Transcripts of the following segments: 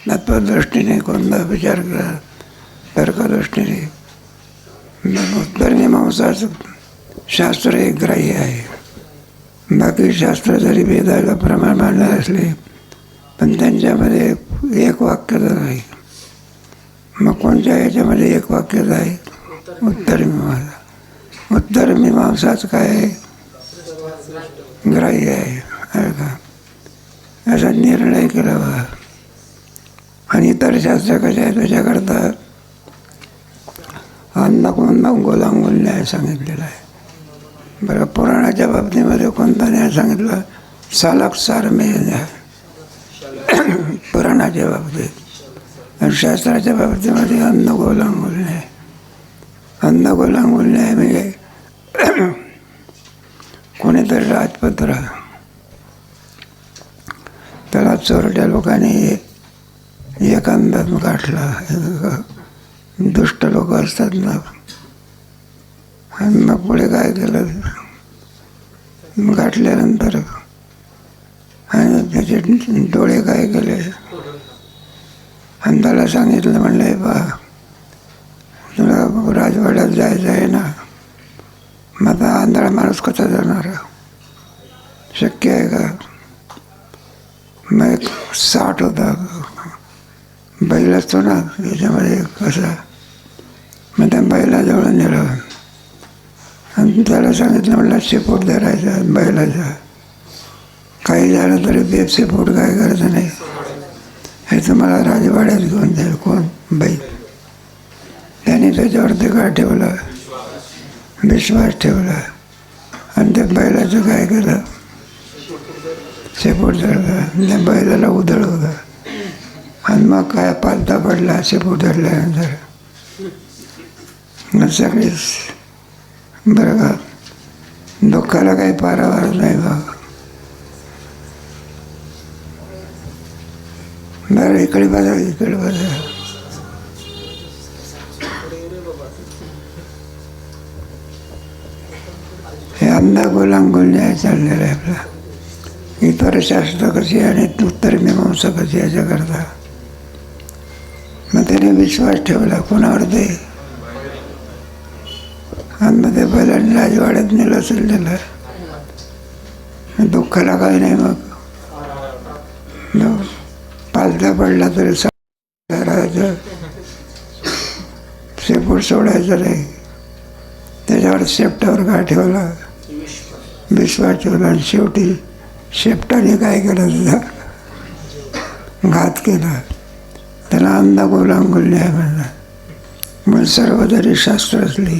तत्वदृष्टीने कोणता विचार करा, तर्कदृष्टीने उत्तर मीमांसाचं शास्त्र एक ग्राह्य आहे. बाकी शास्त्र जरी वेदाला प्रमाण मानले असले पण त्यांच्यामध्ये एक वाक्यता नाही. मग कोणत्या याच्यामध्ये एक वाक्यता आहे? उत्तर मीमांसा. उत्तर मीमांसाच काय आहे? ग्राह्य आहे का? असा निर्णय केला बा. आणि इतर शास्त्र कसे आहे त्याच्याकरता गोलांगुल न्याय सांगितलेला आहे. बरं, पुराणाच्या बाबतीमध्ये कोणता न्याय सांगितला? सालकसार मेय न्याय पुराणाच्या बाबतीत. आणि शास्त्राच्या बाबतीमध्ये गोलांगुल न्याय. गोलांगुल न्याय म्हणजे कोणीतरी राजपुत्र, त्याला चोरट्या लोकांनी एक अंदाज गाठला. दुष्ट लोक असतात ना. आणि मग पुढे काय केलं? गाठल्यानंतर आणि त्याचे डोळे काय केले? आणि त्याला सांगितलं, म्हणलं बा तुला राजवाड्यात जायचं आहे ना, मग आता आंधळा माणूस कसा जाणार? शक्य आहे का? मग एक 60 होता बैल असतो ना याच्यामध्ये कसा, मग त्या बैलाजवळ नेलं आणि त्याला सांगितलं, म्हणलं शेपूट धरायचा बैलाचा. काही झालं तरी बेपशेपूट काय करायचं नाही, हे तुम्हाला राजवाड्यात घेऊन जाईल. कोण? बैल. त्याने त्याच्यावरती काय ठेवलं? विश्वास ठेवला. आणि त्या बैलाचं काय केलं? शेपूट धरला. त्या बैलाला उधळवलं आणि मग काय पालथा पडला शेपूट धरल्यानंतर. सगळीच बरं का, दुःखाला काही पारावार नाही बा. बरं, इकडे बघा, इकडे बघा. हे गोलांगुल न्याय चाललेलं आहे आपला. इतर शास्त्र कशी आणि उत्तर मीमांसा कशी याच्याकरता. मग त्याने विश्वास ठेवला कोणावरती? आणि मग ते बैलांनी राजवाड्यात नेलं असेल त्याला. दुःखाला काही नाही. मग पालथा पडला तरी राहायचं, शेपूट सोडायचं नाही. त्याच्यावर शेपटावर काय ठेवला? विश्वास ठेवला. आणि शेवटी शेपटाने काय केलं? तुझा घात केला. त्याला गोलांगुल न्याय म्हणला. मग सर्व जरी शास्त्र असली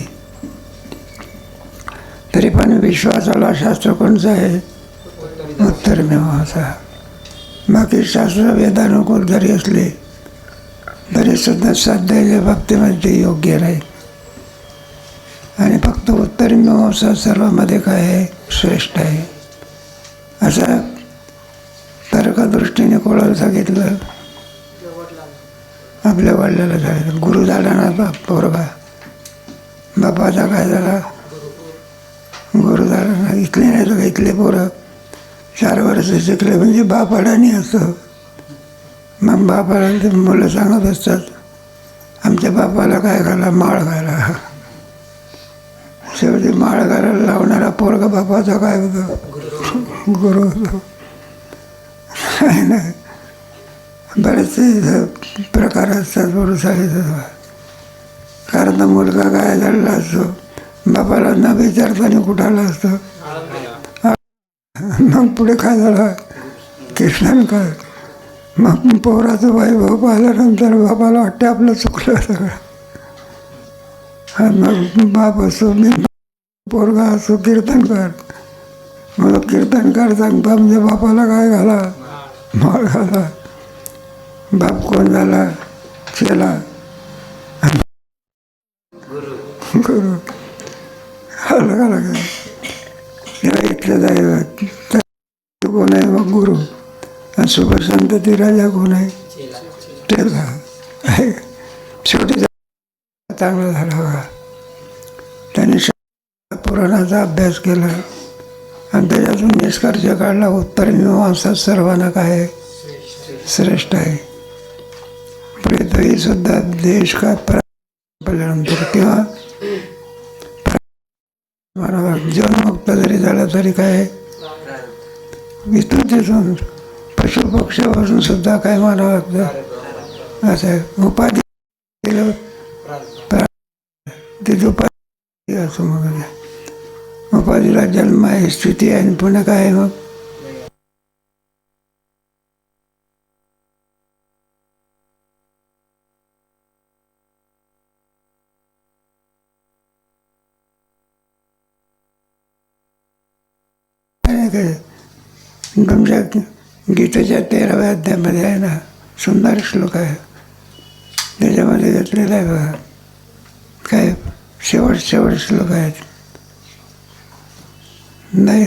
तरी पण विश्वासाला शास्त्र कोणचं आहे? उत्तर मीमांसा. बाकी शास्त्र वेदानुकूल जरी असले तरी सुद्धा साध्याच्या बाबतीमध्ये योग्य नाही. आणि फक्त उत्तर मीमांसा सर्वांमध्ये काय आहे? श्रेष्ठ आहे. असं तर्कदृष्टीने कोणाला सांगितलं? आपल्या वडिलाला सांगितलं. गुरु झाला ना बाप, पोरगा. बापाचा काय झाला? गुरु झाला ना. इथले नाही तर इथले पोरं 4 वर्ष शिकले म्हणजे बाप अडाणी असतं. मग बापाला ते मुलं सांगत असतात, आमच्या बापाला काय घाला? माळ घाला. शेवटी माळ घालायला लावणारा पोरगा बापाचा काय होतं? गुरु होतो. नाही, बरेचसे प्रकार असतात गुरु सांगितलं. कारण मुलगा काय झालेला असतो, बापाला न विचारताना कुठाला असतं. मग पुढे काय झालं? कीर्तनकार. मग पोराचं वैभव पाहिल्यानंतर बापाला वाटते आपलं चुकलं सगळं. मग बाप असो, मी पोरगा असो कीर्तनकार. मला कीर्तनकार सांगता म्हणजे बापाला काय घाला? माळ घाला. बाप कोण झाला? चेला. गुरु आला का? इथलं जायला कोण आहे? मग गुरु. आणि सुपर संतती राजा कोण आहे? चेला. शेवटी चांगला झाला बघा. त्याने पुराणाचा अभ्यास केला आणि त्याच्यातून निष्कर्ष काढला उत्तर मीमांसा सर्वांना काय? श्रेष्ठ आहे. तरीसुद्धा देश का पडल्यानंतर किंवा मला जीवनमुक्त जरी झाला तरी काय इथून तिथून पशुपक्षापासून सुद्धा काय मानावं लागतं असं आहे. उपाधी केलं तिथे उपाधी असं मग उपाधीला जन्म आहे, स्थिती आहे आणि पुन्हा काय आहे मग तुमच्या गीतेच्या 13व्या अध्यायामध्ये आहे ना, सुंदर श्लोक आहे, त्याच्यामध्ये घेतलेला आहे बघा. काय शेवट श्लोक आहेत. नाही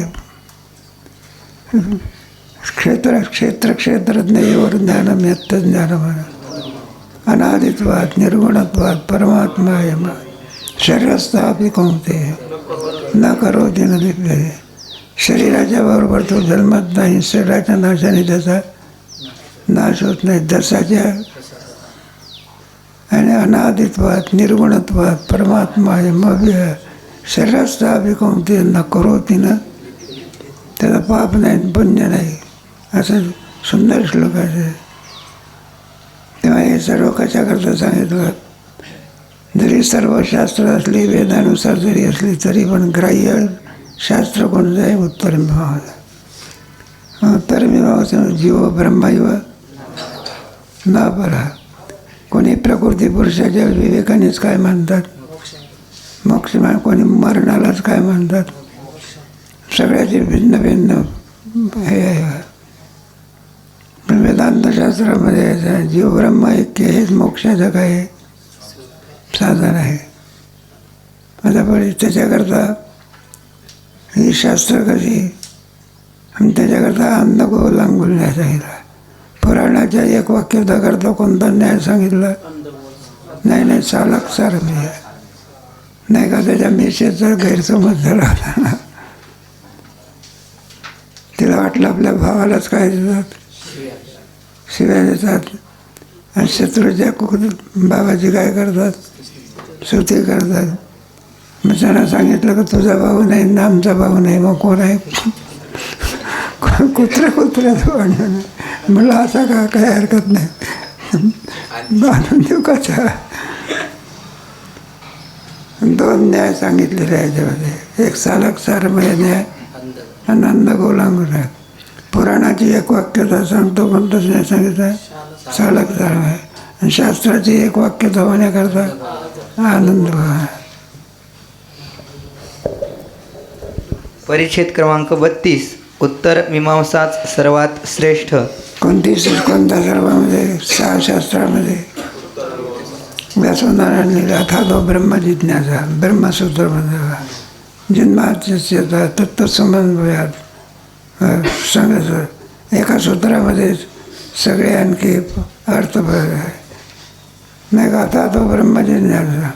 क्षेत्रज्ञ ज्ञानम यत्त ज्ञानम अनादित्वात् निर्गुणत्वात् परमात्मा शरीरस्थापि कौंतेय न करोति न लिप्यते. शरीराच्या बरोबर तो जन्मत नाही, शरीराच्या नाशाने त्याचा नाश होत नाही. दसाच्या आणि अनादित्वात निर्गुणत्वात परमात्मा मग शरीरस्थापि कौंतेय न करोति न, त्याचा पाप नाही पुण्य नाही, असं सुंदर श्लोक आहे. तेव्हा हे सर्व कशाकरता सांगितलं, जरी सर्व शास्त्र असली, वेदानुसार जरी असली तरी पण ग्राह्य शास्त्र कोणतं आहे? उत्तरमीमांसा. उत्तरमीमांसा जीव ब्रह्मैव न परा. कोणी प्रकृती पुरुषाच्या विवेकानेच काय मानतात मोक्ष, कोणी मरणालाच काय मानतात. सगळ्याचे भिन्न भिन्न हे आहे. पण वेदांतशास्त्रामध्ये जीव ब्रह्म ऐक्य हेच मोक्षाचं काय साधन आहे. आता पण त्याच्याकरता ही शास्त्र कशी, आणि त्याच्याकरता अंधगो लांगुल न्याय सांगितला. पुराणाच्या एक वाक्याकरता कोणता न्याय सांगितला नाही, सालक सार नाही का. त्याच्या मेषेचा गैरसमज झाला होता. तिला वाटलं आपल्या भावालाच काय देतात, शिव्या देतात, आणि शत्रूच्या बाबाची काय करतात, स्तुती करतात. मग त्यांना सांगितलं की तुझा भाऊ नाही ना आमचा भाऊ नाही, मग कोण आहे? कुत्र्याचं भांडण. म्हणलं असा का, काही हरकत नाही, बांधून देऊ का चहा. 2 न्याय सांगितलेले आहे त्यामध्ये. एक सालक सारमय न्याय आणि अंधगोलांगून आहे. पुराणाची एक वाक्यता सांगतो कोणतंच न्याय सांगितलं सालक सारमय, आणि शास्त्राची एक वाक्यता होण्याकरता आनंद व्हा. परिच्छेद क्रमांक 32. उत्तर मीमांसाच सर्वात श्रेष्ठ. कोणत्या सर्वामध्ये 6 शास्त्रामध्ये व्यासनारायण अथा तो ब्रह्मजिज्ञासा ब्रह्मसूत्रमध्ये जन्माचा तत्वसमन्वयात सांगायचं. एका सूत्रामध्ये सगळे आणखी अर्थ आहे नाही का. आता तो ब्रह्मजिज्ञासा,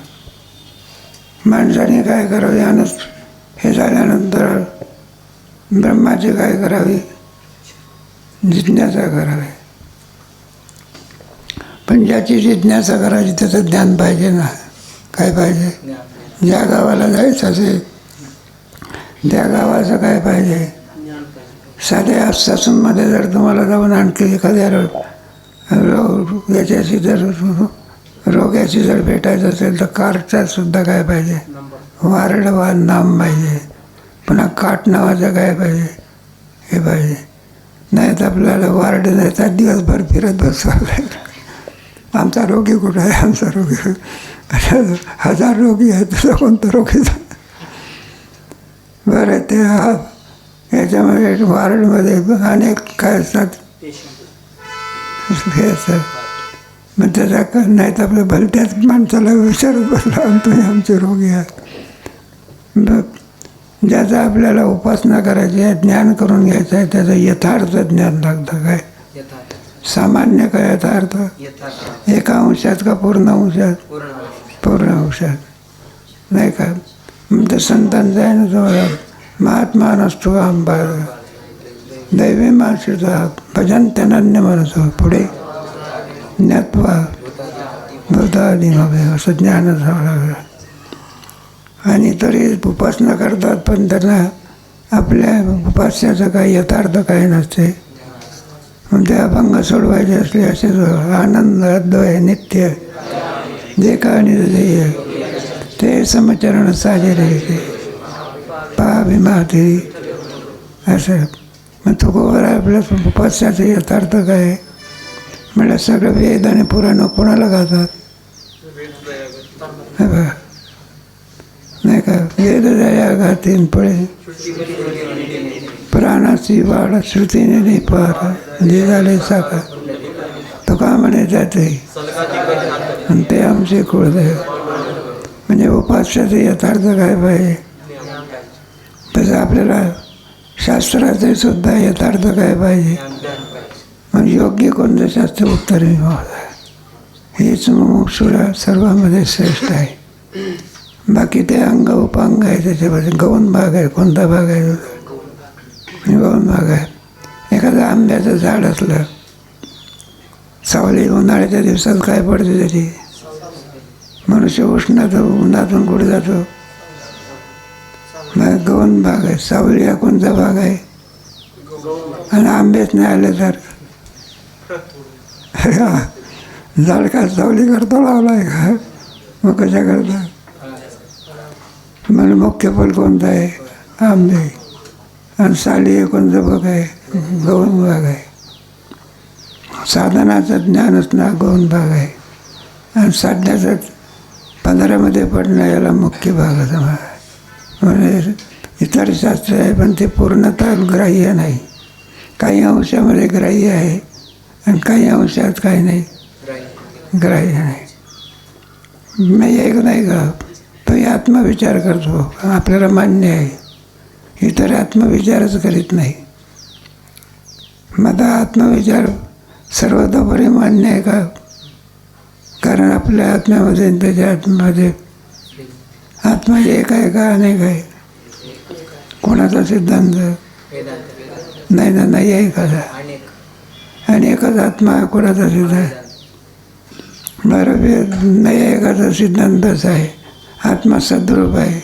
माणसाने काय करावे यानंच हे झाल्यानंतर ब्रह्माची काय करावी, जिज्ञासा करावी. पण ज्याची जिज्ञासा करायची त्याचं ज्ञान पाहिजे ना. काय पाहिजे? ज्या गावाला जायचं असेल त्या गावाचं काय पाहिजे? साध्या ससूनमध्ये जर तुम्हाला जाऊन आणखी एखाद्या याच्याशी जर रोग्याशी जर भेटायचं असेल तर कारचा सुद्धा काय पाहिजे? वारडवा नाम पाहिजे. पुन्हा काट नावाचं काय पाहिजे? हे पाहिजे. नाही तर आपल्याला वारड नाही तर दिवसभर फिरत बसवावं लागेल. आमचा रोगी कुठं आहे, आमचा रोगी 1000 रोगी आहे, तुझा कोणता रोगीचा? बरं ते याच्यामध्ये वारडमध्ये अनेक काय असतात हे असतात. मग त्याचा नाही तर आपल्या भलत्याच माणसाला विचारत बसला तुम्ही आमचे रोगी आहात. ज्याचा आपल्याला उपासना करायची आहे, ज्ञान करून घ्यायचं आहे, त्याचं यथार्थ ज्ञान लागतं. काय सामान्य काय यथार्थ? एका अंशात का पूर्ण अंशात? पूर्ण अंशात नाही का. मग ते संतांचं आहे ना तुम्हाला, महात्मा नसतो आंबा दैवी माणसाचा भजन त्यांना म्हणतो. पुढे ज्ञात्वा भूतादिमभे असं ज्ञान असावं लागलं. आणि तरी उपासना करतात, पण त्यांना आपल्या उपास्याचं काही यथार्थ काही नसते. मग ते अभंग सोडवायचे असले असे आनंद अद्वय नित्य जे काही ध्येय ते समचरण साजे राहायचे पहा विमाते असं. मग तो गोवर आपल्या उपास्याचं यथार्थ काय म्हणजे सगळं वेद आणि पुराण कोणाला गातात नाही का. वेद दया गातीन पळे प्राणाची वाढ श्रुतीने निपार जे झाले साकार तो का म्हणे जाते आणि ते आमचे कुळदेव. म्हणजे उपास्याचं यथार्थ काय पाहिजे तसं आपल्याला शास्त्राचे सुद्धा यथार्थ काय पाहिजे. मग योग्य कोणतं शास्त्र उत्तर मीमांसा हेच मुमुक्षुला सर्वांमध्ये श्रेष्ठ आहे. बाकी ते अंग उपांग आहे त्याच्यामध्ये गौण भाग आहे. कोणता भाग आहे गौण भाग आहे. एखादं आंब्याचं झाड असलं सावली उन्हाळ्याच्या दिवसात काय पडते त्याची मनुष्य उन्हातून कुठे जातो मग गौण भाग आहे. सावली हा कोणता भाग आहे आणि आंबेच नाही आले तर झाड काय सावली करतो लावला आहे का मग कशा करता. मला मुख्य फल कोणतं आहे आंबे आणि साली हे कोणतं भाग आहे गौण भाग आहे. साधनाचं ज्ञानच ना गौण भाग आहे आणि साध्याचं 15मध्ये पडणं याला मुख्य भागाचा भाग आहे. म्हणजे इतर शास्त्र आहे पण ते पूर्णतः ग्राह्य नाही. काही अंशामध्ये ग्राह्य आहे आणि काही अंशात काही नाही ग्राह्य नाही. मी एक नाही का तो आत्मविचार करतो आपल्याला मान्य आहे. इतर आत्मविचारच करीत नाही. माझा आत्मविचार सर्वतोपरी मान्य आहे का कारण आपल्या आत्म्यामध्ये आणि त्याच्या आत्म्यामध्ये आत्मा एक आहे का अनेक आहे. कोणाचा सिद्धांत नाही ना नाही आहे एखादा आणि एकच आत्मा आहे कोणाचा सिद्धांत बरोबर नाही एखादा सिद्धांतच आहे. आत्मा सद्रूप आहे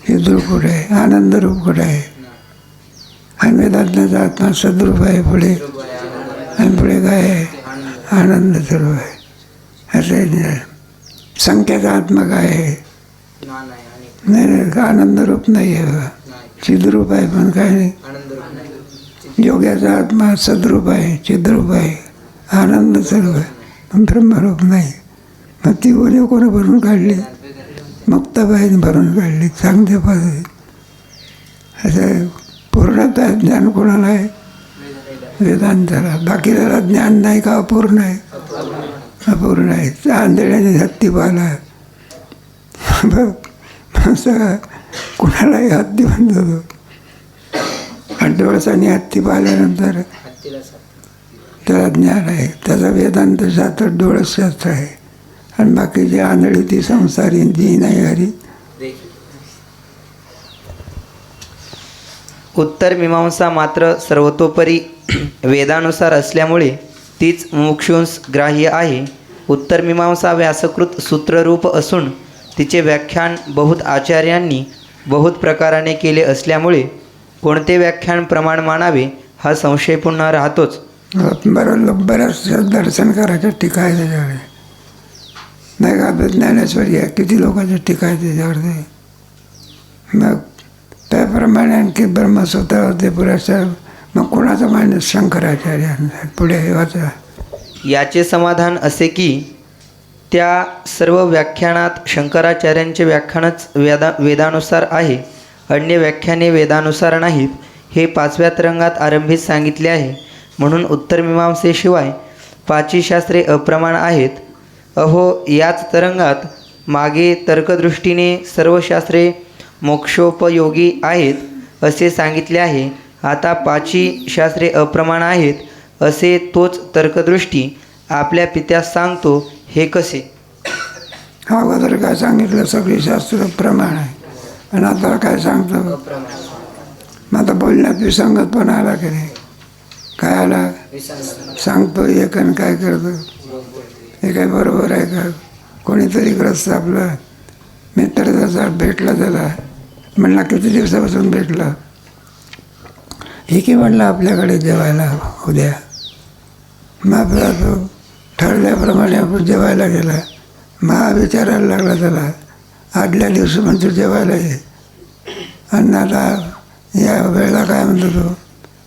चिद्रूप आहे आनंदरूप कुठं आहे आणि वेदांताचा आत्मा सद्रूप आहे पुढे आणि पुढे काय आहे आनंद स्वरूप आहे. असं संख्याचा आत्मा काय आहे नाही आनंदरूप नाही आहे चिद्रूप आहे पण काय नाही. योग्याचा आत्मा सद्रूप आहे चिद्रूप आहे आनंद स्वरूप आहे पण ब्रह्मरूप नाही. मग ती उद्या कोणा भरून काढली मुक्ताबाईने भरून काढली चांगल्या पद्धतीने. असं पूर्णतः ज्ञान कोणाला आहे वेदांताला. बाकी त्याला ज्ञान नाही का अपूर्ण आहे अपूर्ण आहे. आंधळ्याने हत्ती पाहिला सगळं कुणालाही हत्ती म्हणतो. 8 वर्षांनी हत्ती पाहिल्यानंतर त्याला ज्ञान आहे. त्याचा वेदांत शास्त्र डोळसशास्त्र आहे आणि बाकीची आंधळी ती संसारी जी नाही हरी. उत्तर मीमांसा मात्र सर्वतोपरी वेदानुसार असल्यामुळे तीच मुमुक्षूंस ग्राह्य आहे. उत्तर मीमांसा व्यासकृत सूत्ररूप असून तिचे व्याख्यान बहुत आचार्यांनी बहुत प्रकाराने केले असल्यामुळे कोणते व्याख्यान प्रमाण मानावे हा संशय पुन्हा राहतोच. बऱ्याच दर्शन करायच्या टीका आहे त्याच्याकडे नाही का. ज्ञानेश्वरी आहे किती लोकांच्या टीका आहे त्याच्याकडे. मग त्याप्रमाणे आणखी ब्रह्मसूत्रावरती पुरेशा मग कोणाचं मान्य शंकराचार्य पुढे वाचा. याचे समाधान असे की त्या सर्व व्याख्यानात शंकराचार्यांचे व्याख्यानच वेदानुसार आहे. अन्य व्याख्याने वेदानुसार नाहीत हे 5व्या तरंगात आरंभीच सांगितले आहे. म्हणून उत्तरमीमांसेशिवाय 5ही शास्त्रे अप्रमाण आहेत. अहो याच तरंगात मागे तर्कदृष्टीने सर्व शास्त्रे मोक्षोपयोगी आहेत असे सांगितले आहे. आता 5ही शास्त्रे अप्रमाण आहेत असे तोच तर्कदृष्टी आपल्या पित्यास सांगतो हे कसे. अगोदर काय सांगितलं सगळी शास्त्र प्रमाण आहे आणि आता काय सांगतो मग आता बोलण्यात विसंगत पण आला की नाही. काय आला सांगतो एक आणि काय करतो हे काय बरोबर आहे का? कोणीतरी ग्रस्त आपला मित्र त्याचा भेटला त्याला, म्हणला किती दिवसापासून भेटला, हे की म्हणलं आपल्याकडे जेवायला उद्या. मग आपला तो ठरल्याप्रमाणे आपण जेवायला गेला. मग हा विचारायला लागला त्याला, आदल्या दिवशी म्हणतो जेवायला ये, आणि आता या वेळेला काय म्हणतो तो.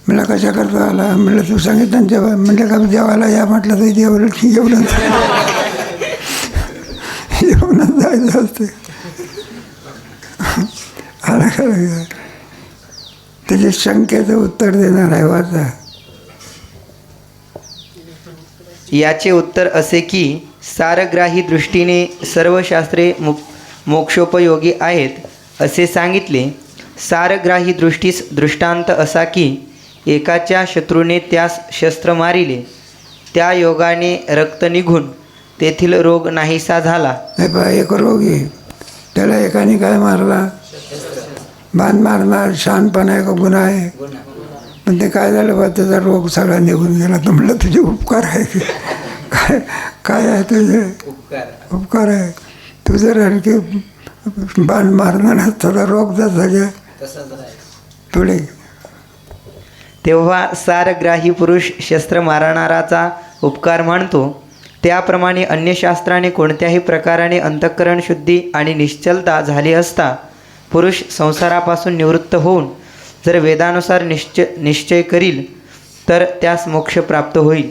मला कशा करता आला? म्हटलं तू सांगितलं जेव्हा, म्हटलं का जेवायला या म्हटलं तर जेवणच जेवणच जायचं असते. आला का? त्याच्या शंकेचं उत्तर देणार आहे, वाचा. याचे उत्तर असे की सारग्राही दृष्टीने सर्व शास्त्रे मोक्षोपयोगी आहेत असे सांगितले. सारग्राही दृष्टीस दृष्टांत असा की एकाच्या शत्रूने त्यास शस्त्र मारिले, त्या योगाने रक्त निघून तेथील रोग नाहीसा झाला. हे पहा, एक रोगी त्याला एकाने काय मारला, बाण मारणार शहाणपणा आहे का गुन्हा आहे? पण ते काय झालं बा, त्याचा रोग सगळा निघून गेला. तर म्हटलं तुझे उपकार आहे की काय? काय आहे तुझे उपकार आहे? तू जर आणखी बाण मारणार नसता रोग जसा पुढे. तेव्हा सारग्राही पुरुष शस्त्र मारणाराचा उपकार मानतो. त्याप्रमाणे अन्य शास्त्राने कोणत्याही प्रकाराने अंतःकरण शुद्धी आणि निश्चलता झाली असता पुरुष संसारापासून निवृत्त होऊन जर वेदानुसार निश्चय करील तर त्यास मोक्ष प्राप्त होईल.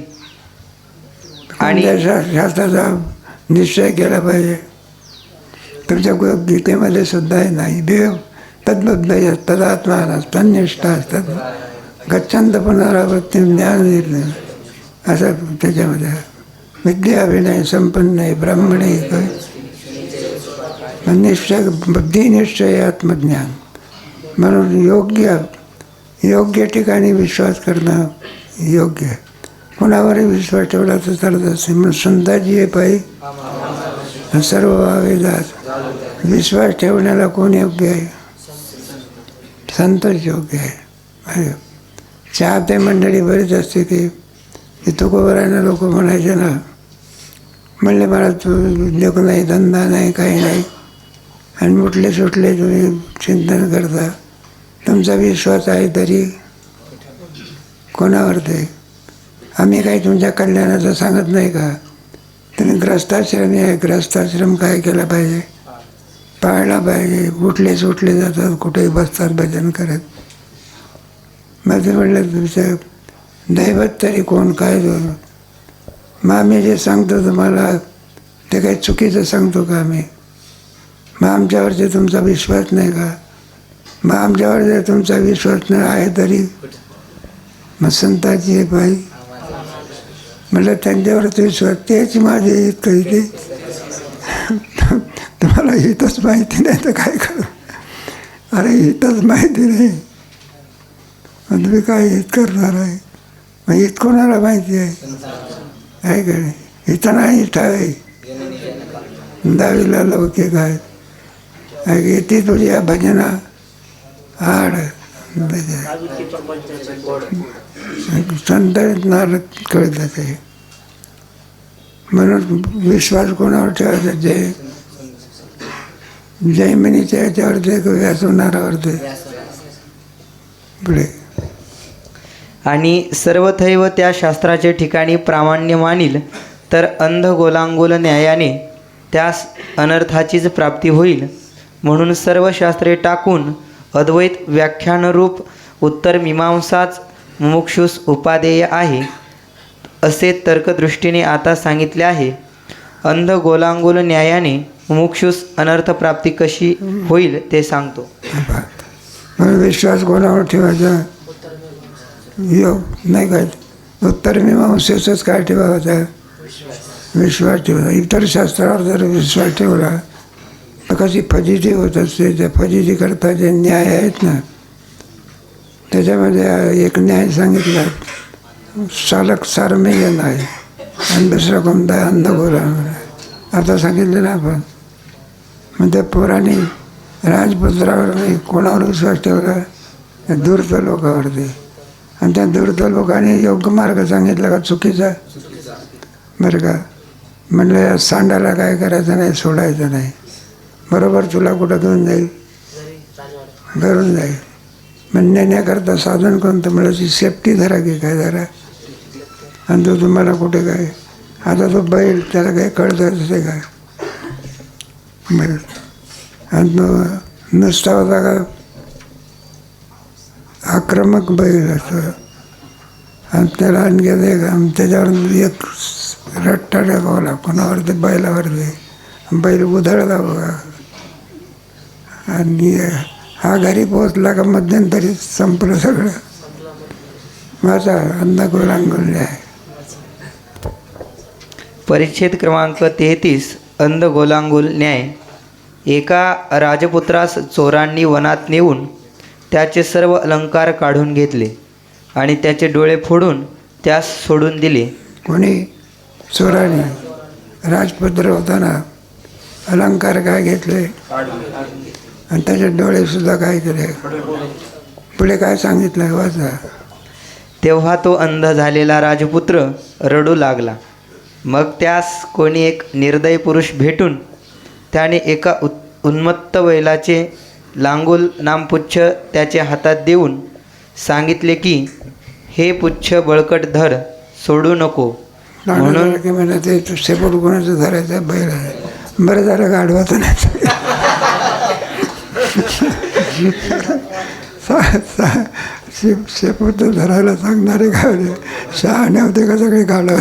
आणि शास्त्राचा निश्चय केला पाहिजे. तुमच्या गीतेमध्ये सुद्धा आहे, नाही देव तद्बद्ध तदात्मा तन्निष्ठा असतात गच्छंत पुनरावृत्ती ज्ञान निर्णय असं त्याच्यामध्ये. विद्या अभिनय संपन्न आहे ब्राह्मणे निश्चय बुद्धी निश्चय आत्मज्ञान. म्हणून योग्य ठिकाणी विश्वास करणं योग्य आहे. कोणावरही विश्वास ठेवला तर चालत असे. म्हणून संताजी हे पायी सर्व वेदात विश्वास ठेवण्याला कोण योग्य आहे? संतच योग्य आहे. चाहते मंडळी बरीच असते की तुकोबरायला लोक म्हणायचे ना, म्हणले मला तू उद्योग नाही, धंदा नाही, काही नाही, आणि मुठले सुटले तुम्ही चिंतन करता, तुमचा विश्वास आहे तरी कोणावर ते? आम्ही काही तुमच्या कल्याणाचं सांगत नाही का? तुम्ही ग्रस्ताश्रमी आहे, ग्रस्ताश्रम काय केला पाहिजे? पाळला पाहिजे. उठले सुटले जातात, कुठेही बसतात भजन करत. मग ते म्हटलं तुमचं दैवत तरी कोण काय दोन? मग आम्ही जे सांगतो तुम्हाला ते काही चुकीचं सांगतो का आम्ही? मग आमच्यावरती तुमचा विश्वास नाही का? मग आमच्यावर जर तुमचा विश्वास नाही आहे तरी मग संताची हे बाई म्हटलं त्यांच्यावरती विश्वास तेच माझे हित काही ते तुम्हाला हितच माहिती नाही तर काय करू? अरे हितच माहिती नाही मग तुम्ही काय हित करणार आहे? मग हित कोणाला माहिती आहे का नाही? हित नाही हित आहे. दहावीला लौकिक आहे येते तुझी या भजना आड संत नारद कळतं ते. म्हणून विश्वास कोणावर ठेवायचा? जैमिनीच्या याच्यावर ते व्यासनारावर ते पुढे. आणि सर्वथैव त्या शास्त्राचे ठिकाणी प्रामाण्य मानील तर अंध गोलांगोल न्यायाने त्यास अनर्थाचीच प्राप्ती होईल. म्हणून सर्व शास्त्रे टाकून अद्वैत व्याख्यानरूप उत्तर मीमांसाच मुमुक्षुस उपादेय आहे असे तर्कदृष्टीने आता सांगितले आहे. अंध गोलांगोल न्यायाने मुमुक्षुस अनर्थप्राप्ती कशी होईल ते सांगतो. विश्वास कोणावर ठेवायचा? योग नाही काय, उत्तर मीमांसेचंच काय ठेवायचा? विश्वास ठेवायचा. इतर शास्त्रावर जर विश्वास ठेवला तर कशी फजिती होत असते. त्या फजिती करता जे न्याय आहेत ना त्याच्यामध्ये एक न्याय सांगितला शालक सारमेयन आहे आणि दुसरा कोणता आहे अंधगोला. आता सांगितलं ना आपण. मग त्या पोराने राजपुत्रावर नाही कोणावर विश्वास ठेवला? दूरत लोकांवरती. आणि त्या दूरत लोकांनी योग्य मार्ग सांगितला का चुकीचा? बरं का? म्हणलं या सांडाला काय करायचं नाही, सोडायचं नाही. बरोबर तुला कुठं घेऊन जाईल? घरून जाईल. मग नेण्याकरता साधन कोणतं? मला ती सेफ्टी धरा की काय धरा. आणि तो तुम्हाला कुठे काय, आता तो बैल त्याला काही कळतं असे काय बैल. आणि तो नुसता होता का आक्रमक बैल असं. आणि त्याला आणखी त्याच्यावर एक रट्टा टाकावला कोणावर ते बैलावर बैल उधळला बघा. आणि हा घरी पोहोचला का मध्यंतरी संपलं सगळं. माझा अंधगोलांगुल्य आहे. परिच्छेद क्रमांक 33 अंध गोलांगुल न्याय. एका राजपुत्रास चोरांनी वनात नेऊन त्याचे सर्व अलंकार काढून घेतले आणि त्याचे डोळे फोडून त्यास सोडून दिले. कोणी? चोराने. राजपुत्र होताना अलंकार काय घेतले आणि त्याचे डोळेसुद्धा काय केले. पुढे काय सांगितलं वाचा. तेव्हा तो अंध झालेला राजपुत्र रडू लागला. मग त्यास कोणी एक निर्दयी पुरुष भेटून त्याने एका उन्मत्त बैलाचे लांगूल नामपुच्छ त्याच्या हातात देऊन सांगितले की हे पुच्छ बळकट धर, सोडू नको. म्हणून की मला ते शेपूट कोणाचं धरायचं बैल आहे. बरं झालं गाढवाचं नाही. शेपूट धरायला सांगणारे गावले शहाणे होते का सगळे गाढव.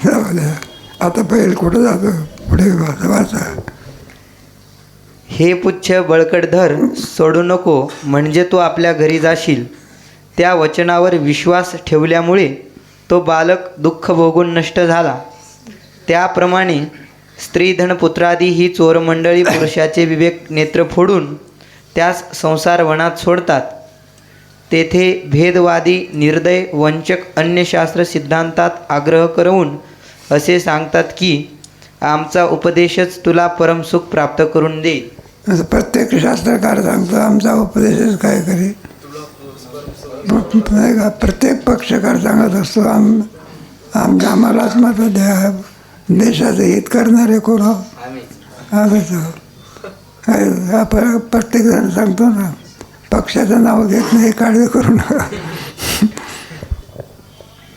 जाऊ द्या. आता बैल कुठं जातो? पुढे वाचा. हे पुच्छ बळकट धर, सोडू नको, म्हणजे तू आपल्या घरी जाशील. त्या वचनावर विश्वास ठेवल्यामुळे तो बालक दुःख भोगून नष्ट झाला. त्याप्रमाणे स्त्रीधन पुत्रादी ही चोरमंडळी पुरुषाचे विवेक नेत्र फोडून त्यास संसार वनात सोडतात. तेथे भेदवादी, निर्दय, वंचक अन्य शास्त्र सिद्धांतात आग्रह करवून असे सांगतात की आमचा उपदेशच तुला परमसुख प्राप्त करून देईल. असं प्रत्येक शास्त्रकार सांगतो आमचा उपदेशच काय करेल. प्रत्येक पक्षकार सांगत असतो आम्हालाच मत द्या. देशाचं हित करणारे कोण हो? आम्हीच आपण प्रत्येकजण सांगतो ना, पक्षाचं नाव घेत नाही, काळजी करू नका.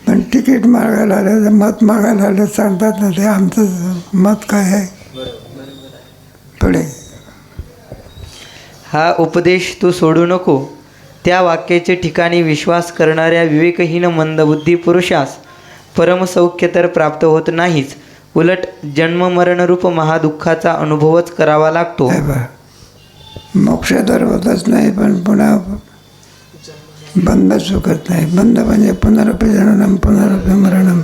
पण तिकीट मागायला आलं, मत मागायला आलं सांगतात ना, ते आमचं मत काय आहे. पुढे हा उपदेश तू सोडू नको. त्या वाक्याचे ठिकाणी विश्वास करणाऱ्या विवेकहीन मंदबुद्धी पुरुषास परमसौख्य तर प्राप्त होत नाहीच, उलट जन्ममरणरूप महादुःखाचा अनुभवच करावा लागतो. मोक्ष तर होतच नाही, पण पुन्हा बंध चुकत नाही. बंध म्हणजे पुनरपी जननम पुनरपी मरणम,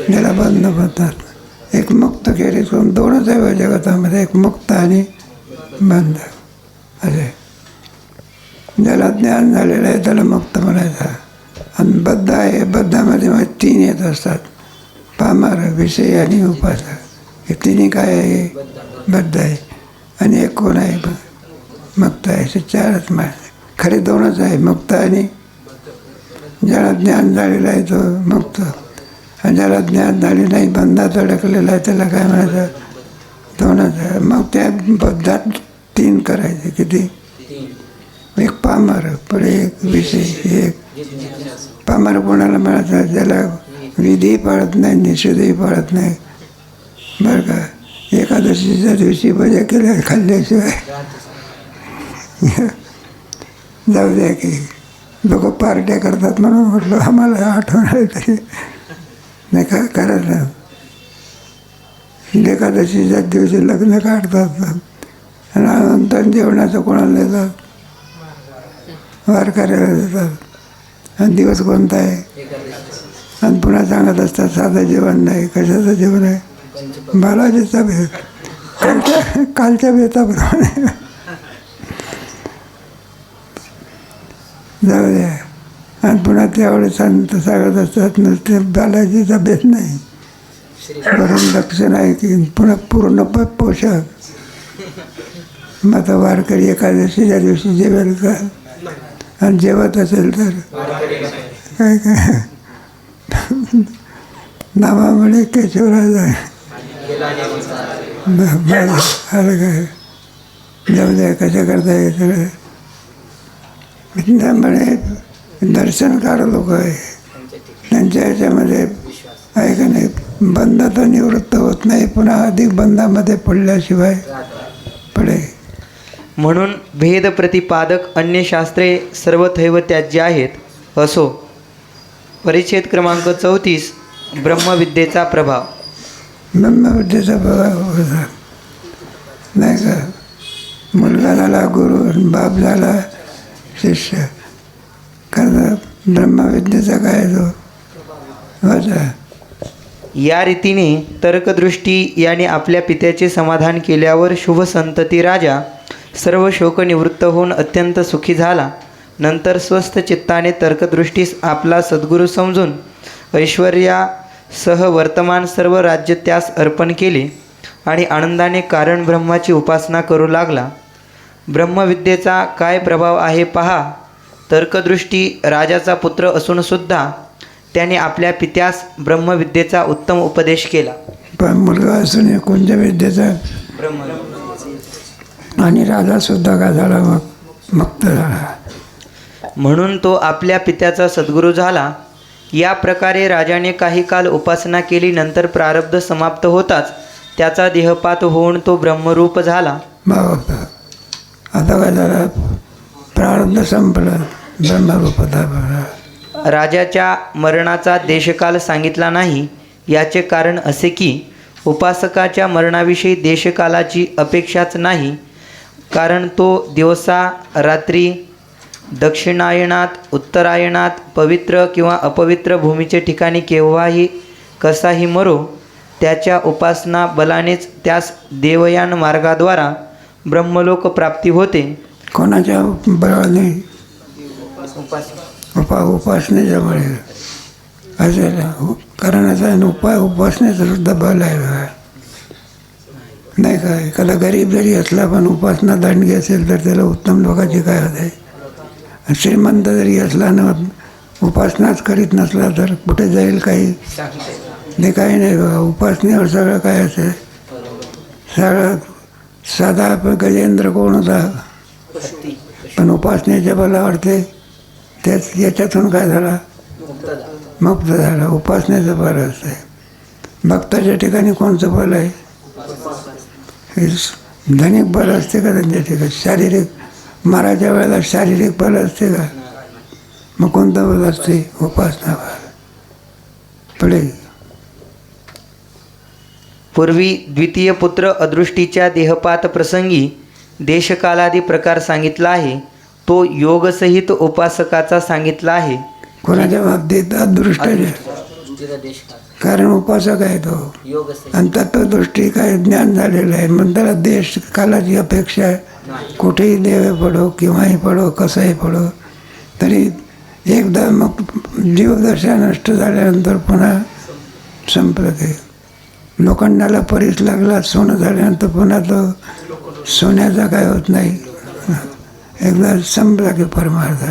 याला बंध म्हणतात. एक मुक्त खेरीज करून दोनच आहे जगतामध्ये, एक मुक्त आणि बंध असे. ज्याला ज्ञान झालेलं आहे त्याला मुक्त म्हणायचं. आणि बद्ध आहे, बद्धामध्ये मग तीन येत असतात, पामार, विषय आणि उपासना. हे तिन्ही काय आहे? बद्ध आहे. आणि एक कोण आहे? मुक्त आहे. असे चारच माणसं. खरे दोनच आहे, मुक्त आणि ज्याला ज्ञान झालेलं आहे तो मुक्त. आणि ज्याला ज्ञान झाले नाही, बंधात अडकलेला आहे, त्याला काय म्हणायचं? दोनच आहे. मग त्या बद्धात तीन करायचे. किती? एक पामर, पुढे एक विषय, एक पामर कोणाला म्हणायचं? ज्याला विधी पाळत नाही, निषेधही पाळत नाही, बरं का. एकादशीच्या दिवशी भज्या केल्या खाल्ल्याशिवाय जाऊ द्या की लोक पार्ट्या करतात म्हणून म्हटलं आम्हाला आठवण आली तरी नाही का करायला. एकादशीच्या दिवशी लग्न काढतात आणि नंतर जेवणाचं कोणाला देतात? वारकऱ्याला देतात. आणि दिवस कोणता आहे? आणि पुन्हा सांगत असतात साधं जेवण नाही. कशाचं जेवण आहे? बालाजीचा भेद. कालच्या बेताप्रमाणे जाऊ द्या. आणि पुन्हा त्यावेळेस संत सांगत असतात नुसते बालाजीचा भेद नाही, वरून लक्षण आहे की पुन्हा पूर्ण पोषक. मग आता वारकरी एकादशीच्या दिवशी जेवेल का? आणि जेवत असेल तर काय काय नावामुळे केशवराज आहे. आलं काय जाऊ द्या कसं करता येतं. त्यामुळे दर्शनकार लोक आहे त्यांच्या ह्याच्यामध्ये आहे का नाही, बंध तर निवृत्त होत नाही, पुन्हा अधिक बंधामध्ये पडल्याशिवाय पडे. म्हणून भेद प्रतिपादक अन्य शास्त्रे सर्वथैव त्याज्य आहेत. असो. परिच्छेद क्रमांक 34 ब्रह्मविद्येचा प्रभाव. ब्रह्मविद्येचा प्रभाव होता नाही का. मुलगा झाला गुरु, बाप झाला शिष्य, कारण ब्रह्मविद्येचा काय तो होता. या रीतीने तर्कदृष्टी याने आपल्या पित्याचे समाधान केल्यावर शुभ संतती राजा सर्व शोक निवृत्त होऊन अत्यंत सुखी झाला. नंतर स्वस्थ चित्ताने तर्कदृष्टीस आपला सद्गुरू समजून ऐश्वर्यासह वर्तमान सर्व राज्य त्यास अर्पण केले आणि आनंदाने कारण ब्रह्माची उपासना करू लागला. ब्रह्मविद्येचा काय प्रभाव आहे पहा. तर्कदृष्टी राजाचा पुत्र असूनसुद्धा त्याने आपल्या पित्यास ब्रह्मविद्येचा उत्तम उपदेश केला. पण मुलगा असून कोणत्या विद्येचा आणि राजासुद्धा काय झाला, मग मुक्त झाला. म्हणून तो आपल्या पित्याचा सद्गुरू झाला. या प्रकारे राजाने काही काल उपासना केली. नंतर प्रारब्ध समाप्त होताच त्याचा देहपात होऊन तो ब्रह्मरूप झाला. बाबा आता काय झालं, प्रारब्ध संपलं, ब्रह्मरूप होता. राजाच्या मरणाचा देशकाल सांगितला नाही. याचे कारण असे की उपासकाच्या मरणाविषयी देशकालाची अपेक्षाच नाही, कारण तो दिवसा रात्री दक्षिणायनात उत्तरायणात पवित्र किंवा अपवित्र भूमीचे ठिकाणी केव्हाही कसाही मरो, त्याच्या उपासना बलानेच त्यास देवयान मार्गाद्वारा ब्रह्मलोक प्राप्ती होते. कोणाच्या बळाने? उपासनेच्यामुळे असेल. कारण असं उपासनेचं सुद्धा बल आहे नाही का. एखादा गरीब जरी असला पण उपासना दांडगी असेल तर त्याला उत्तम लोकांची काय होते. श्रीमंत जरी असला ना उपासनाच करीत नसला तर कुठे जाईल काही नाही, काही नाही बघा. उपासनेवर सगळं काय असेल. सगळं साधा गजेंद्र कोण होता, पण उपासनेच्या बलावरते त्याच याच्यातून काय झाला, मुक्त झाला. उपासनेचं बल असते. भक्ताच्या ठिकाणी कोणतं बल आहे, हे धनिक बल असते का त्यांच्या ठिकाणी. शारीरिक माराच्या वेळेला शारीरिक बल असते का, मग कोणतं बल असते, उपासना बल. पुढे पूर्वी द्वितीय पुत्र अदृष्टीच्या देहपात प्रसंगी देशकालादी प्रकार सांगितला आहे. तो योगसहित उपासकाचा सांगितला आहे. कोणाच्या बाबतीत अदृष्टाच्या, कारण उपासक आहे तो आणि तत्वदृष्टी काय ज्ञान झालेलं आहे. मग त्याला देश कालाची अपेक्षा आहे. कुठेही देवे पडो किंवाही पडो कसंही पडो तरी एकदा मग जीवदशा नष्ट झाल्यानंतर पुन्हा संपलं. ते लोखंडाला परीस लागला, सोनं झाल्यानंतर पुन्हा तो सोन्याचा काय होत नाही. एकदा संपला की परमार्थ.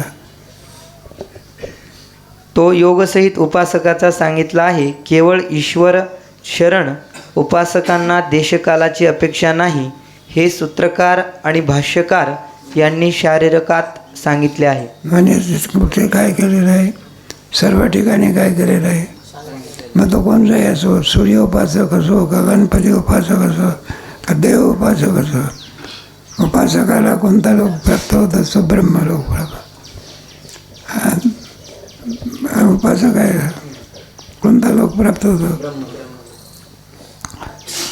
तो योगसहित उपासकाचा सांगितला आहे. केवळ ईश्वर शरण उपासकांना देशकालाची अपेक्षा नाही, हे सूत्रकार आणि भाष्यकार यांनी शारीरकात सांगितले आहे. म्हणजे कुठे काय केलेलं आहे, सर्व ठिकाणी काय केलेलं आहे. मग तो कोणताही असो, सूर्य उपासक असो का गणपती उपासक असो का देव उपासक असो, उपासकाला कोणता लोक प्राप्त होत असतो, ब्रह्मलोक प्राप्त. उपासक आहे कोणता लोक प्राप्त होतो,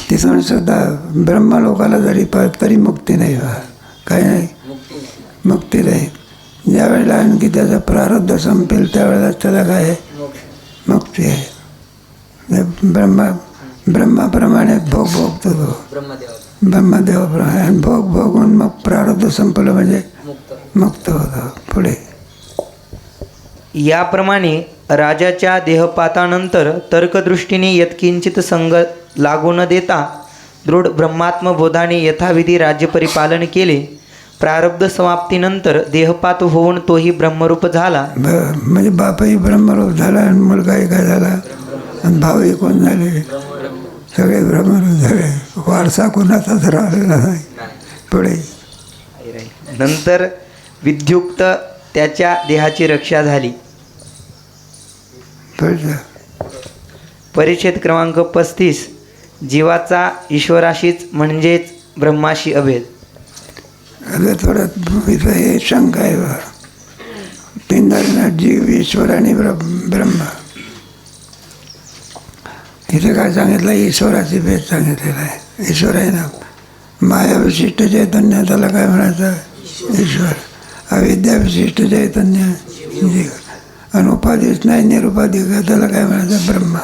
तिथून सुद्धा ब्रह्मलोकाला जरी तरी मुक्ती नाही. काय नाही, मुक्ती नाही. ज्यावेळेला आणखी त्याचा प्रारब्ध संपेल त्यावेळेला त्याला काय आहे, मुक्ती आहे. ब्रह्माप्रमाणे भोग भोगतो तो, ब्रह्मदेवाप्रमाणे भोग भोगून मग प्रारब्ध संपलं म्हणजे मुक्त होतो. पुढे याप्रमाणे राजाच्या देहपातानंतर तर्कदृष्टीने यत्किंचित संग लागू न देता दृढ ब्रह्मात्मबोधाने यथाविधी राज्यपरिपालन केले. प्रारब्ध समाप्तीनंतर देहपात होऊन तोही ब्रह्मरूप झाला. म्हणजे बापही ब्रह्मरूप झाला आणि मुलगाही काय झाला, आणि भावही कोण झाले? सगळे ब्रह्मरूप झाले. वारसा कोणाचाच राहिलेला नाही. पुढे नंतर विद्युक्त त्याच्या देहाची रक्षा झाली. पुढचं परिच्छेद क्रमांक 35. जीवाचा ईश्वराशीच म्हणजेच ब्रह्माशी अभेद. आता थोडं इथं हे शंका आहे बा. पिंडनाथ जीव ईश्वर आणि ब्रह्म. इथे काय सांगितलं? ईश्वराची भेद सांगितलेला आहे. ईश्वर आहे ना, माया विशिष्ट चैतन्य, त्याला काय म्हणायचं? ईश्वर. अविद्या विशिष्ट चैतन्य जीव. आणि उपाधीच नाही, निरुपाधिक, त्याला काय म्हणायचं? ब्रह्म.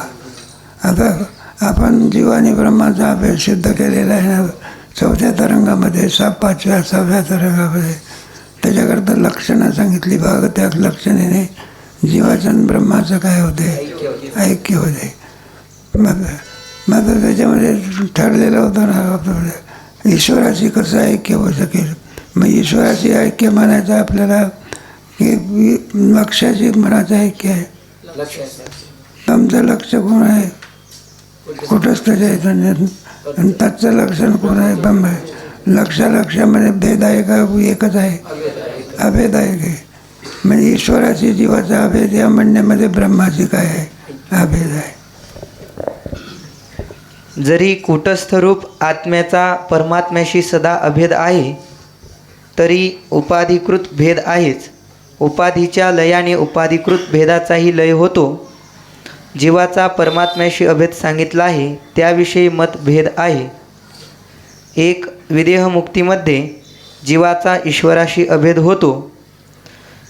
आता आपण जीव आणि ब्रह्माचा अभेद सिद्ध केलेला आहे ना 4थ्या तरंगामध्ये, 5व्या 6व्या तरंगामध्ये. त्याच्याकरता लक्षणं सांगितली. भाग त्या लक्षणेने जीवाचं आणि ब्रह्माचं काय होते? ऐक्य होते. मग त्याच्यामध्ये ठरलेलं होतं ना, ईश्वराशी कसं ऐक्य होऊ शकेल? मग ईश्वराची ऐक्य म्हणायचं आपल्याला की लक्षाची म्हणायचं ऐक्य आहे? तुमचं लक्ष कोण आहे? कुठंच चैतन्य. आणि त्याचं लक्षण कोण आहे? ब्रह्म आहे. लक्षामध्ये भेद आहे का? एकच आहे? अभेद आहे काय? म्हणजे ईश्वराची जीवाचा अभेद या म्हणण्यामध्ये ब्रह्माची काय आहे? अभेद आहे. जरी कूटस्थ रूप आत्म्याचा परमात्म्याशी सदा अभेद आहे, तरी उपाधिकृत भेद आहेच. उपाधीच्या लयाने उपाधिकृत भेदाचाही लय होतो. जीवाचा परमात्म्याशी अभेद सांगितला आहे, त्याविषयी मतभेद आहे. एक, विदेहमुक्तीमध्ये जीवाचा ईश्वराशी अभेद होतो,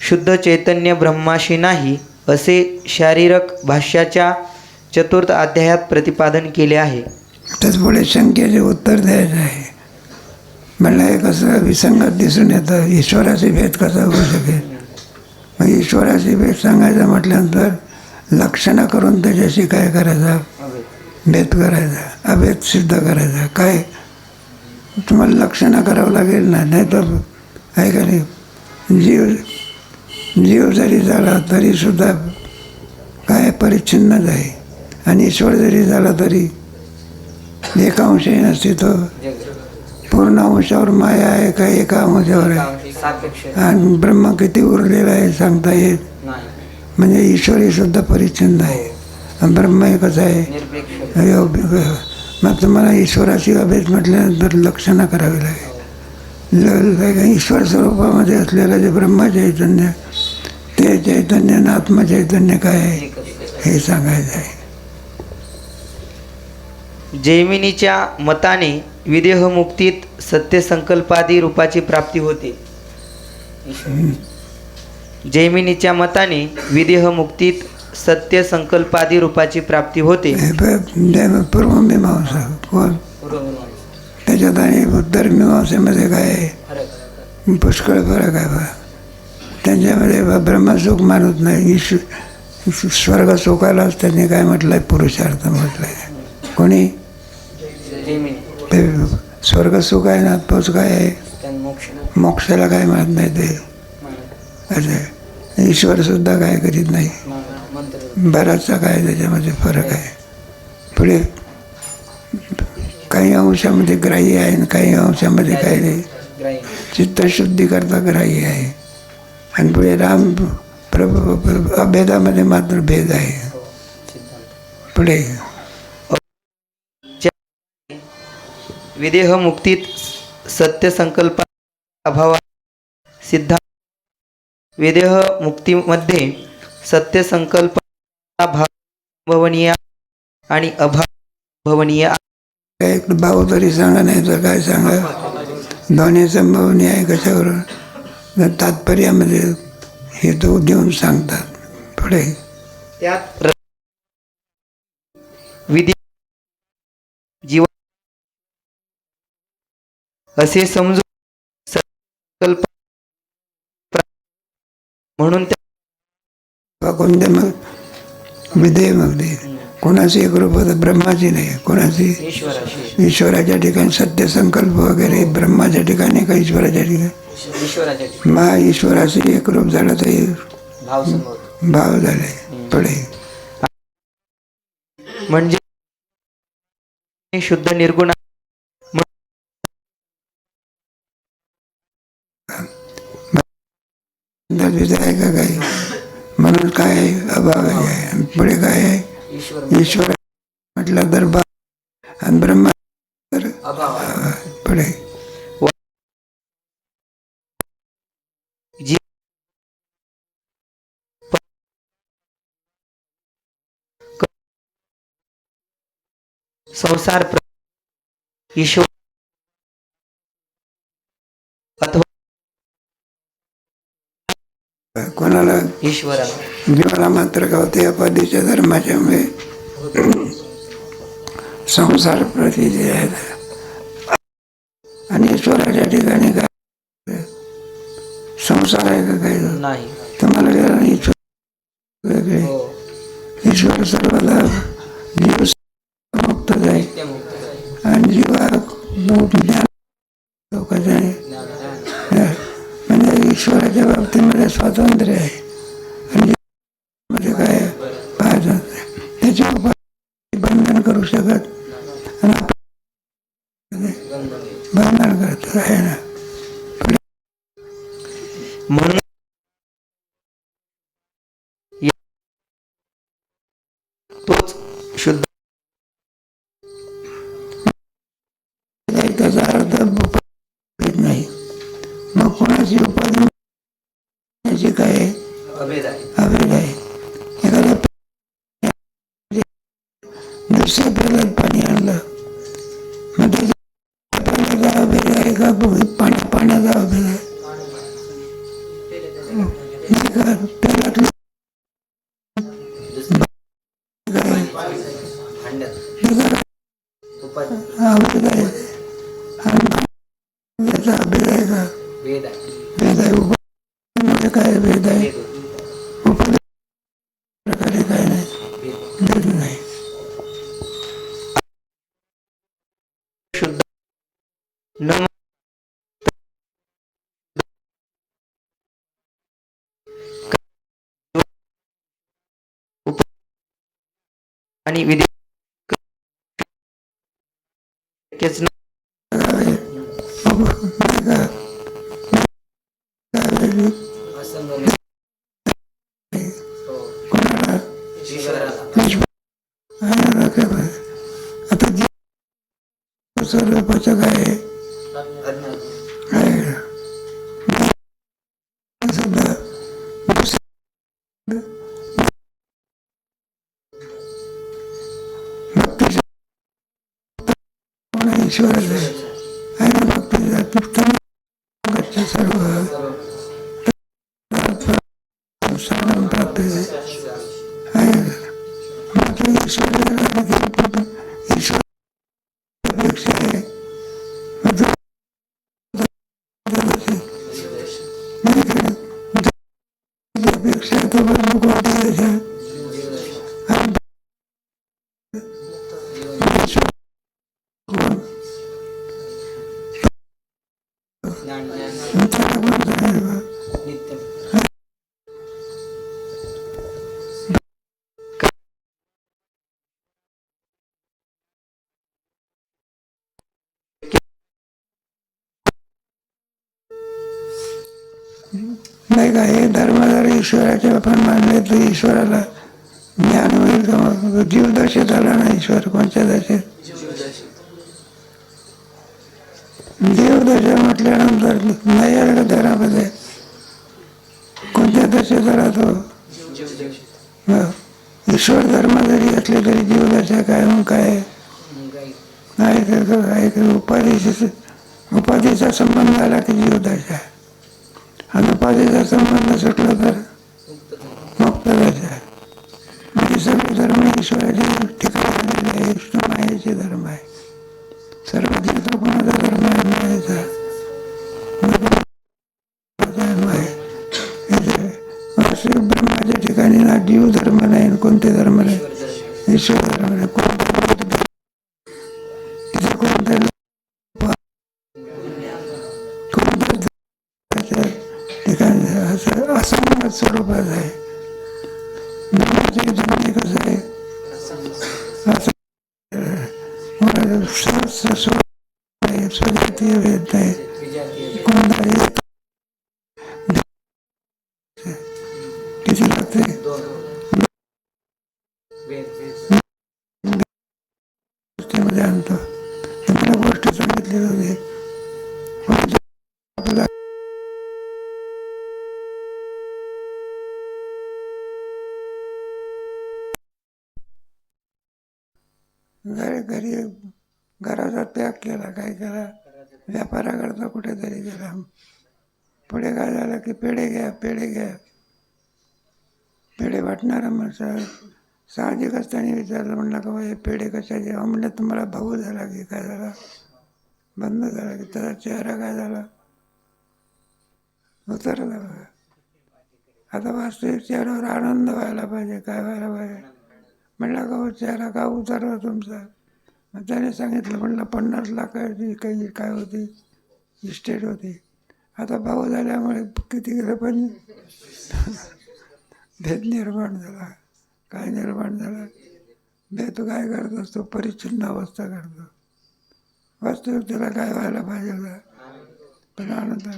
शुद्ध चैतन्य ब्रह्माशी नाही, असे शारीरक भाष्याच्या 4th अध्यायात प्रतिपादन केले आहे. त्याच पुढे शंकेचे उत्तर द्यायचं आहे. म्हणलं हे कसं विसंगत दिसून येतं? ईश्वराची भेद कसा होऊ शकेल? मग ईश्वराची भेद सांगायचं म्हटल्यानंतर लक्षणं करून त्याच्याशी काय करायचं? भेद करायचा, अभेद सिद्ध करायचा. काय तुम्हाला लक्षणं करावं लागेल ना, नाही तर आहे का नाही? जीव जरी झाला तरीसुद्धा काय परिच्छिन्नच आहे. आणि ईश्वर जरी झाला तरी एका अंशही नसते. तो पूर्ण अंशावर माया आहे का एका अंशावर आहे? आणि ब्रह्म किती उरलेला आहे सांगता येत. म्हणजे ईश्वरी सुद्धा परिच्छिन्न आहे. आणि ब्रह्म एकच आहे. मग तुम्हाला ईश्वराची अभेद म्हटल्यानंतर लक्षणं करावी लागेल. ईश्वर स्वरूपामध्ये असलेलं जे ब्रह्म चैतन्य, ते चैतन्य आणि आत्मचैतन्य काय आहे हे सांगायचं आहे. जैमिनीच्या मताने विदेहमुक्तीत सत्यसंकल्पादी रूपाची प्राप्ती होते. जैमिनीच्या मताने विदेहमुक्तीत सत्यसंकल्पादी रूपाची प्राप्ती होते. पूर्वमीमांसा कोण? त्याच्यात आणि उत्तर मीमांसेमध्ये काय आहे? पुष्कळ फरक आहे बा. त्यांच्यामध्ये ब्रह्मसुख मानत नाही. स्वर्ग सुखालाच त्यांनी काय म्हटलं आहे? पुरुषार्थ म्हटलं आहे. कोणी? ते स्वर्ग सुख आहे ना, तोच काय आहे? मोक्षाला काय म्हणत नाही ते. असं ईश्वरसुद्धा काय करीत नाही. बराचसा काय त्याच्यामध्ये फरक आहे. पुढे काही अंशामध्ये ग्राह्य आहे आणि काही अंशामध्ये काय नाही, चित्तशुद्धी करता ग्राह्य आहे. आणि पुढे अभेदामध्ये मात्र भेद आहे. पुढे विदेहमुक्तीत सत्यसंकल्प अभाव सिद्धांत. विदेहमुक्तीमध्ये सत्यसंकल्प भावनीय आणि अभावनीय. एक भाव तरी सांगा, नाही तर काय सांगा. दोन्ही संभवनीय आहे. कशावरून? तात्पर्यामध्ये हेतू देऊन सांगतात. पुढे त्यात विधी जीवन असे समजून संकल्प म्हणून कोणत्या मग विधेय मग दे कोणाची एक रूप होतं? ब्रह्माची नाही. कोणाची? ईश्वराच्या ठिकाणी सत्यसंकल्प वगैरे ब्रह्माच्या ठिकाणी का ईश्वराच्या ठिकाणी? महा ईश्वराचे एक रूप झालं तर भाव झाले. पुढे म्हणजे शुद्ध निर्गुण आहे का काही म्हणून काय आहे? अभाव आहे. आणि पुढे काय आहे? ईश्वर म्हटलं तर आणि ब्रह्मा तर पुढे जी संसार ईश्वर अथवा कोणाला ईश्वरा जीवाला मात्र गावते अपाधीच्या धर्माच्यामुळे संसार प्रती जे आहे आणि ईश्वराच्या ठिकाणी काय संसार आहे का काही नाही. तुम्हाला गेला ईश्वर वेगळे ईश्वर सर्वाला जीव मुक्त जाईल आणि जीवा ज्ञान लोकांचं आहे. म्हणजे ईश्वराच्या बाबतीमध्ये स्वातंत्र्य आहे आणि मध्ये काय पाहायचं त्याच्या उपाय बंधन करू शकत आणि बंधन करत आहे ना. म्हणून तोच शुद्ध त्याचा अर्थ येत नाही. मग कोणाची उपाधी त्याची काय अभेद आहे. अभेद आहे. एखाद्या दुसऱ्या पेल्यात पाणी आणलं मग त्याच्या पेल्याचा अभेद आहे का पाण्याचा अभेद आहे नाही का? पेल्यातलं अभेद आहे आणि त्याचा अभेद आहे का? भेद आहे. उपाधी काय भेद आहे? उपाधी प्रकारे काय नाही भेद नाही. शुद्ध न आणि विधी शक्यच नाही. आता जी स्वरूपाचं काय आहे सुद्धा ईश्वराचं आहे ना. भक्ती सर्व साधन प्राप्त आहे. ईश्वरापेक्षा आहे पेक्षा तो ब्रह्म कोणत्या नाही का? हे धर्म जर ईश्वराचे आपण मानले तर ईश्वराला ज्ञान होईल का? मग जीवदशेत आला ना ईश्वर. कोणत्या दशेत? देवदशा म्हटल्यानंतर नाही आलं का धर्मामध्ये? कोणत्या दशेत आला तो? ईश्वर धर्म जरी असले तरी जीवदशा काय मग काय नाही तर उपाधीचा संबंध आला की जीवदशा आणि उपाधीचा संबंध सुटला तर मुक्त दशा. म्हणजे सर्व धर्म ईश्वराचे ठिकाणी आलेले आहे. विष्णू मायेचे धर्म आहे. सर्व देवता कोणाचा धर्म आहे? मायेचा धर्म आहे. ब्रह्माच्या ठिकाणी ना जीव धर्म नाही, कोणते धर्म नाही, ईश्वर धर्म नाही. कोणत्या ठिकाणी असंगत स्वरूपात आहे. धर्माचे धर्म कसं आहे? स्वजातीय भेद नाही, कोणताही किती लागते गोष्टीमध्ये आणतो. तुम्हाला गोष्ट सांगितली होती आपल्याला घरी घराचा त्याग केला, काय केला, व्यापाराकरता कुठेतरी गेला. पुढे काय झालं की पेढे घ्या पेढे वाटणारा माणसा साहजिकच त्यांनी विचारलं, म्हणलं का हे पेढे कशाचे? म्हणलं तुम्हाला भाऊ झाला की काय झाला, बंद झाला की त्याचा चेहरा काय झाला, उतरला बघा. आता वास्तविक चेहऱ्यावर आनंद व्हायला पाहिजे, काय व्हायला पाहिजे. म्हणलं का हो चेहरा का उतरला तुमचा? मग त्याने सांगितलं, म्हणलं 50 लाखाची काही काय होती इस्टेट होती, आता भाऊ झाल्यामुळे किती गेलं पण भेद निर्माण झाला. काय निर्माण झाला? भेद काय करत असतो? परिच्छिन्न अवस्था करतो. वास्तविक त्याला काय व्हायला पाहिजे होता, पण आनंद.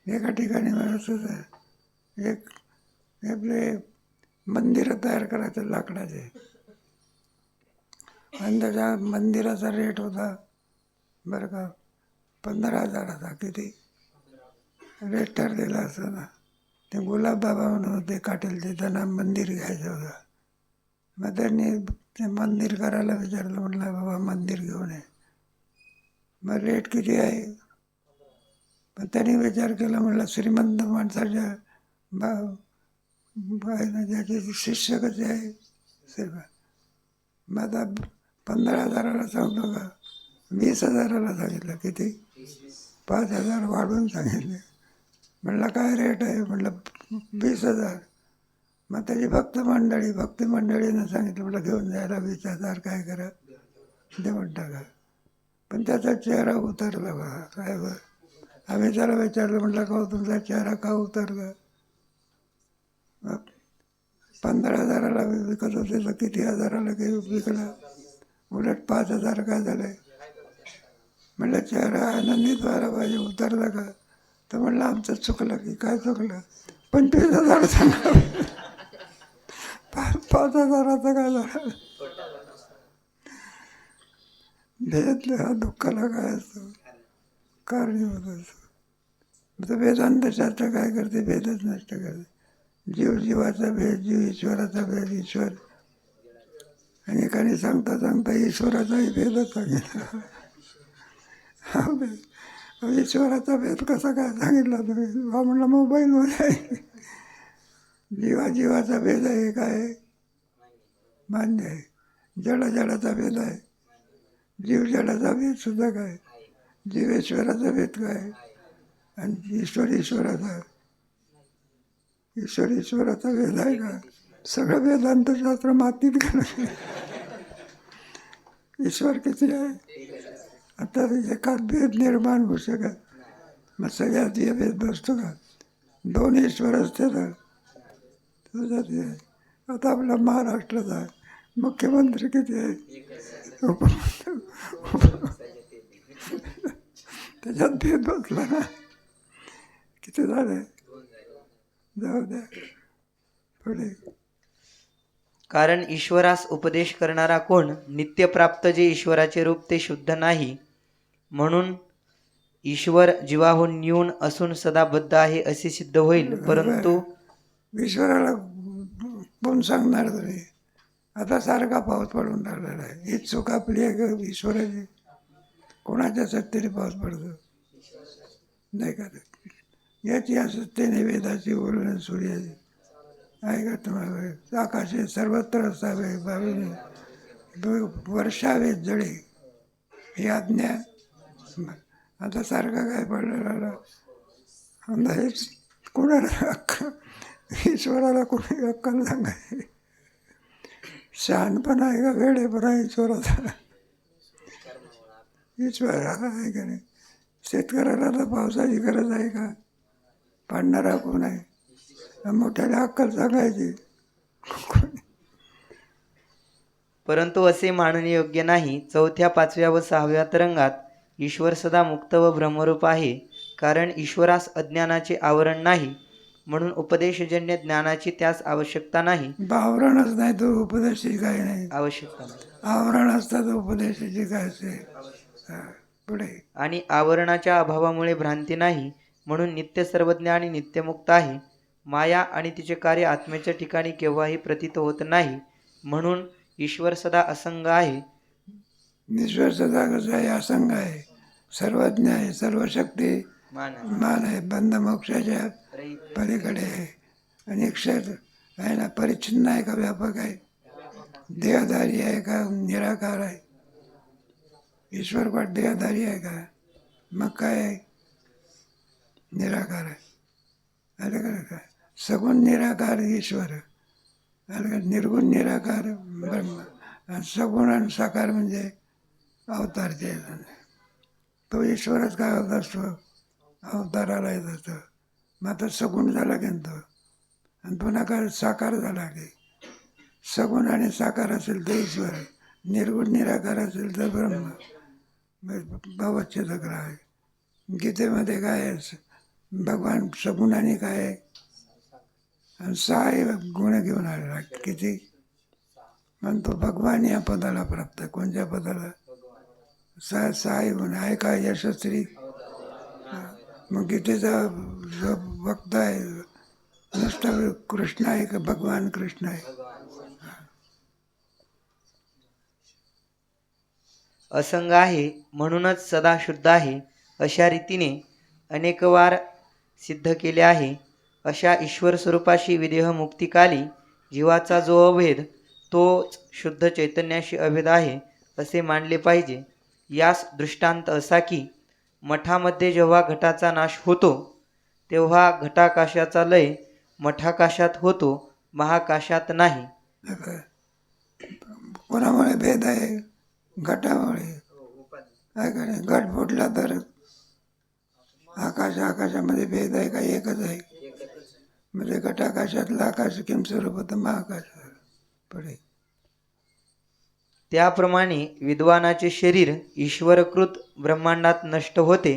एका ठिकाणी मला असंच आहे, एक आपले मंदिरं तयार करायचं लाकडाचे, आणि त्याच्या मंदिराचा रेट होता बरं का 15,000चा. किती रेट ठरलेला असताना ते गुलाब बाबा म्हणून होते काटेलचे, त्यांना मंदिर घ्यायचं होतं. मग त्यांनी ते मंदिर करायला विचारलं, म्हटलं बाबा मंदिर घेऊन ये. मग रेट किती आहे? पण त्यांनी विचार केला, म्हटलं श्रीमंत माणसाच्या ज्याचे शिष्य कसे आहे श्रीमंत. मग आता 15,000ला सांगतो का 20,000ला सांगितलं. किती? 5,000 वाढवून सांगितले. म्हणलं काय रेट आहे? म्हटलं 20,000. मग त्याची भक्ती मंडळीनं सांगितलं, म्हटलं घेऊन जायला 20,000 काय करा देऊन टाका. पण त्याचा चेहरा उतरला बघा. काय बघ, आम्ही त्याला विचारलं, म्हटलं का तुमचा चेहरा का उतरला? 15,000ला विकत होते तर किती हजाराला काही विकला, उलट 5,000 काय झाले? म्हटलं चेहरा आनंदित व्हायला पाहिजे, उतरला का? तर म्हणलं आमचं चुकलं. की काय चुकलं? 25,000 सांगा. 5,000चा काय झालं? भेद हा दुःखाला काय असतो, कारणीभूत असतो. तर वेदांत शास्त्र काय करते? भेदच नष्ट करते. जीव जीवाचा भेद, जीव ईश्वराचा भेद, ईश्वर. आणि एकाने सांगता सांगता ईश्वराचाही भेदच सांगितला. हा भेद, ईश्वराचा भेद कसा काय सांगितला तुम्ही? हा म्हणला मोबाईलमध्ये आहे. जीवाचा भेद आहे काय मान्य आहे. जडाचा भेद आहे. जीव जडाचा भेद सुद्धा काय, जीवेश्वराचा भेद काय, आणि ईश्वराचा भेद आहे का? सगळं वेदांतशास्त्र मातीत घालून. ईश्वर किती आहे? आता एकाच भेद निर्माण होऊ शकत, मग सगळ्यात हे भेद बसतो का? 2 ईश्वर असते ना तुझ्यात आहे. आता आपला महाराष्ट्राचा मुख्यमंत्री किती आहे? त्याच्यात भेद बसला ना, किती झाले? जाऊ द्या पुढे. कारण ईश्वरास उपदेश करणारा कोण? नित्यप्राप्त जे ईश्वराचे रूप ते शुद्ध नाही, म्हणून ईश्वर जीवाहून न्यून असून सदा बद्ध आहे असे सिद्ध होईल. परंतु ईश्वराला कोण सांगणार तुम्ही? आता सारखा पाऊस पडून राहिलेला आहे. ही चूक आपली आहे का ईश्वराची? कोणाच्या सत्तेने पाऊस पडतो? नाही का? याची असत्तेने वेदाची बोलणं सूर्याची आहे का तुम्हाला? आकाशे सर्वत्र असावे बावीने वर्षावे जळे, ही आज्ञा. आता सारखा काय पडलेला? हेच कोणाला अक्कल? ईश्वराला कोणी अक्कल सांगाय? शहाणपणा आहे का वेडेपणा ईश्वराचा? ईश्वर आहे का नाही? शेतकऱ्याला तर पावसाची गरज आहे का? पाडणारा कोण आहे? मोठ्याला अक्कल सांगायची. परंतु असे मानणे योग्य नाही. चौथ्या, पाचव्या व सहाव्या तरंगात ईश्वर सदा मुक्त व ब्रह्मरूप आहे. कारण ईश्वरास अज्ञानाचे आवरण नाही, म्हणून उपदेशजन्य ज्ञानाची त्यास आवश्यकता नाही. आवरणच नाही तो उपदेशाची काय नाही. आवश्यकता नाही. आवरण असतात उपदेशाची काय असे. हा, पुढे आणि आवरणाच्या अभावामुळे भ्रांती नाही, म्हणून नित्य सर्वज्ञ आणि नित्यमुक्त आहे. माया आणि तिचे कार्य आत्म्याच्या ठिकाणी केव्हाही प्रतीत होत नाही, म्हणून ईश्वर सदा असंग आहे. ईश्वर सदा कसं आहे, असंग आहे, सर्वज्ञ आहे, सर्व शक्ती मान आहे, बंध मोक्षाच्या पलीकडे आहे. आणि क्षर आहे ना, परिच्छिन्न आहे का व्यापक आहे, देहधारी आहे का निराकार आहे. ईश्वर पण देहधारी आहे का, मग काय आहे, निराकार आहे. आलं का काय, सगुण निराकार ईश्वर, आलं का, निर्गुण निराकार ब्रह्म, आणि सगुण आणि साकार म्हणजे अवतारचे. तो ईश्वरच काय होत असतो, अवताराला येत असतो. मग आता सगुण झाला की तो, आणि पुन्हा काय साकार झाला की. सगुण आणि साकार असेल तर ईश्वर, निर्गुण निराकार असेल तर ब्रह्म. भावच्छेदक आहे. गीतेमध्ये काय आहे, भगवान सगुण आणि काय आहे, आणि सहा गुण घेऊन आलेला. किती म्हणतो भगवान या पदाला प्राप्त आहे. कोणत्या पदाला, सहा गुण आहे का यशस्वी. मग गीतेचा जो वक्ता आहे नुसता कृष्ण आहे का भगवान कृष्ण आहे. असंग आहे म्हणूनच सदा शुद्ध आहे, अशा रीतीने अनेकवार सिद्ध केले आहे. अशा ईश्वर स्वरूपाशी विदेह मुक्तिकाली जीवाचा जो अभेद तोच शुद्ध चैतन्याशी अभेद आहे असे मानले पाहिजे. यास दृष्टांत असा की मठामध्ये जेव्हा घटाचा नाश होतो तेव्हा घटाकाशाचा लय मठाकाशात होतो, महाकाशात नाही. कोणामुळे भेद आहे, घटामुळे आहे का नाही. घट फुटला तर आकाशामध्ये भेद आहे का, एकच आहे. म्हणजे घटाकाशातलं आकाश किम स्वरूप होतं, महाकाश. पुढे त्याप्रमाणे विद्वानाचे शरीर ईश्वरकृत ब्रह्मांडात नष्ट होते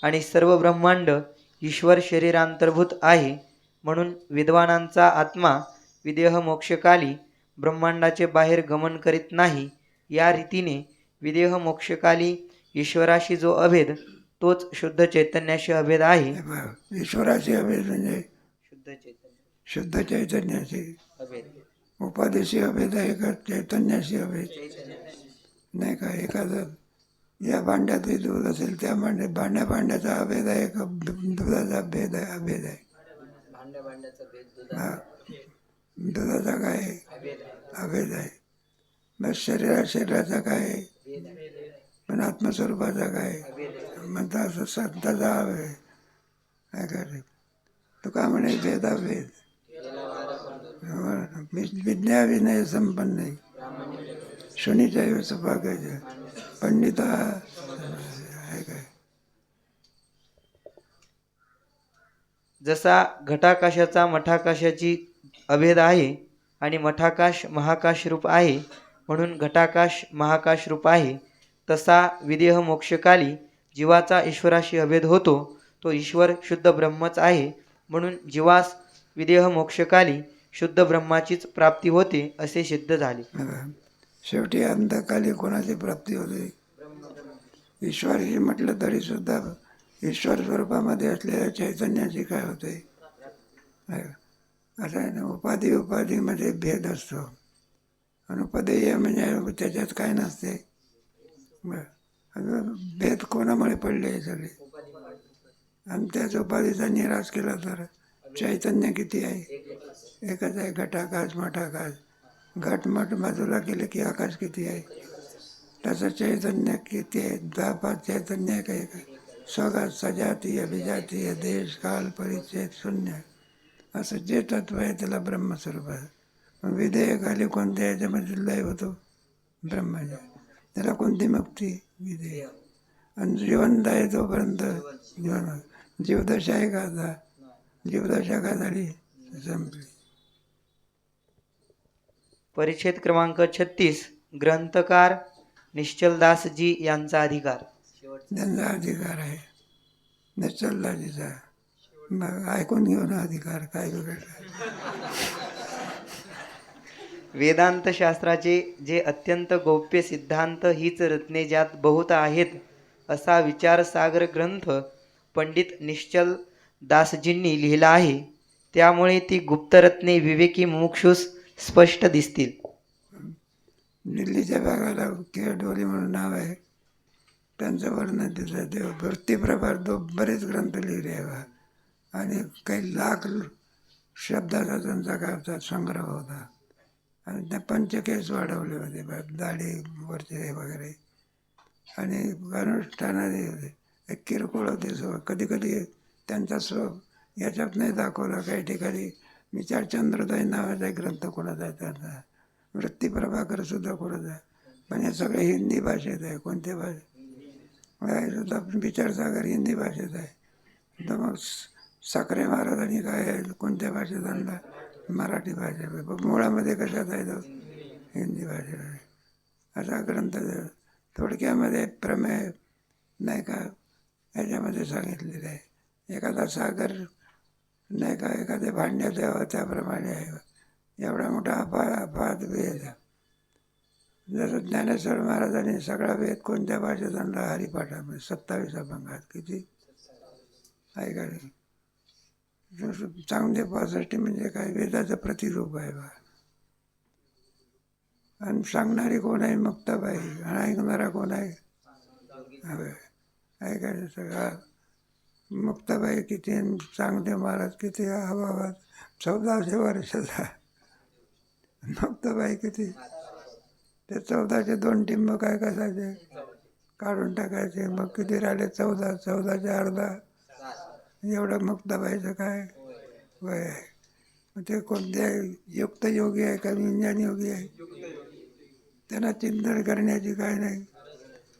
आणि सर्व ब्रह्मांड ईश्वर शरीरांतर्भूत आहे. म्हणून विद्वानांचा आत्मा विदेह मोक्षकाली ब्रह्मांडाचे बाहेर गमन करीत नाही. या रीतीने विदेह मोक्षकाली ईश्वराशी जो अभेद तोच शुद्ध चैतन्याशी अभेद आहे. ईश्वराशी अभेद म्हणजे शुद्ध चैतन्याशी अभेद. उपाधीशी अभेद आहे का चैतन्याशी अभेद नाही का. एखादं या भांड्यात दूध असेल त्या भांड्याचा अभेद आहे का दुधाचा अभेद आहे. हा, दुधाचा काय अभेद आहे. बस शरीराचा काय आहे, पण आत्मस्वरूपाचा काय म्हणता असं संताचा अभेद आहे का. तो का म्हणे भेदाभेद. विद्या विनय संपन्न शनीच्या सौभाग्याच्या पंडित आहे काय. जसा घटाकाशाचा मठाकाशाची अभेद आहे आणि मठाकाश महाकाश रूप आहे म्हणून घटाकाश महाकाश रूप आहे, तसा विदेह मोक्षकाली जीवाचा ईश्वराशी अभेद होतो. तो ईश्वर शुद्ध ब्रह्मच आहे, म्हणून जीवास विदेह मोक्षकाली शुद्ध ब्रह्माचीच प्राप्ती होते असे सिद्ध झाले. शेवटी अंतकाली कोणाची प्राप्ती होते, ईश्वरशी म्हटलं तरी सुद्धा ईश्वर स्वरूपामध्ये असलेल्या चैतन्याची काय होते. असं आहे ना, उपाधीमध्ये भेद असतो, आणि उपदेय म्हणजे त्याच्यात काय नसते. भेद कोणामुळे पडले हे सगळे, आणि त्याच उपाधीचा निराश केला तर चैतन्य किती आहे, एकच आहे. घटाकाश मठाकाश, घट मठ बाजूला केलं की आकाश किती आहे, तसं चैतन्य किती आहे. 10-5 चैतन्य आहे काही काय. स्वगत सजातीय विजातीय देश काल परिच्छेद शून्य, असं जे तत्व आहे त्याला ब्रह्मस्वरूप आहे. मग विधेयकाली कोणत्या याच्यामध्ये लय होतो, ब्रह्माच्या. त्याला कोणती मुक्ती, विधेय. आणि जिवंत आहे तोपर्यंत जीवन. जीवदशा आहे का, आता जीवदशा का झाली, संपली. परिच्छेद क्रमांक 36. ग्रंथकार निश्चलदासजी यांचा अधिकार. त्यांचा अधिकार आहे निश्चलदाजीचा. मग ऐकून घेऊ ना अधिकार काय बिघडलं. वेदांत शास्त्राचे जे अत्यंत गौप्य सिद्धांत हीच रत्ने ज्यात बहुत आहेत असा विचारसागर ग्रंथ पंडित निश्चल दासजींनी लिहिला आहे. त्यामुळे ती गुप्तरत्ने विवेकी मुमुक्षूस स्पष्ट दिसतील. दिल्लीच्या भागाला केडोली म्हणून नाव आहे. त्यांचं वर्णन तिथं ते वृत्तीप्रभार बरेच ग्रंथ लिहिले आहे बा. आणि काही लाख शब्दाचा त्यांचा काय संग्रह होता. आणि त्या पंचकेस वाढवले होते बा, दाढी वरचे वगैरे. आणि अनुष्ठानाने होते किरकोळ होते. कधी कधी त्यांचा याच्यात नाही दाखवला. काही ठिकाणी विचार चंद्रोदय नावाचा एक ग्रंथ कोणाचा आहे त्यांचा. वृत्तीप्रभाकर सुद्धा कोणाचा आहे. पण हे सगळे हिंदी भाषेत आहे. कोणत्या सुद्धा विचारसागर हिंदी भाषेत आहे. तर मग साखरे महाराजांनी काय आहे कोणत्या भाषेत आणला? मराठी भाषेत. मुळामध्ये कशात आहे तो? हिंदी भाषेत आहे. असा ग्रंथ थोडक्यामध्ये प्रमेय नाही का याच्यामध्ये सांगितलेलं आहे. एखादा सागर नाही का एखाद्या भांड्यात यावं त्याप्रमाणे आहे. एवढा मोठा अफाट वेद. जसं ज्ञानेश्वर महाराजांनी सगळा वेद कोणत्या भाषेत आणला? हरिपाठामध्ये 27 अभंगात. किती आहे का नाही? चांगले 65 म्हणजे काय वेदाचं प्रतिरूप आहे बा. आणि सांगणारी कोण आहे? मुक्ताबाई. आणि ऐकणारा कोण आहे? ऐकायचं सगळा मुक्ताबाई किती चांगले महाराज किती अभावात 1400 वर्षाचा. मुक्ताबाई किती ते 14चे 2 टिंब काय कसायचे काढून टाकायचे. मग किती राहिले? 14. 14चे अर्धा. एवढं मुक्ताबाईचं काय वय आहे. मग ते कोणत्या युक्त योगी आहे का विंजन योगी आहे? त्यांना चिंतन करण्याची काय नाही.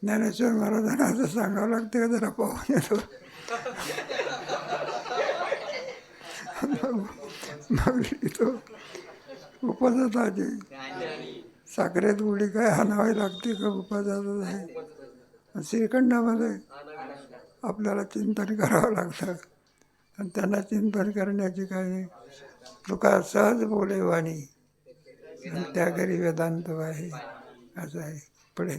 ज्ञानेश्वर महाराजांना असं सांगावं लागतं का जरा पाहून येतो. मग तो उपवासाची साखरेत उडी काय आणावी लागते का? उपवासाचं आहे. श्रीखंडामध्ये आपल्याला चिंतन करावं लागतं. आणि त्यांना चिंतन करण्याची काय नाही. तुका सहज बोले वाणी आणि त्या घरी वेदांत आहे. असं आहे. पुढे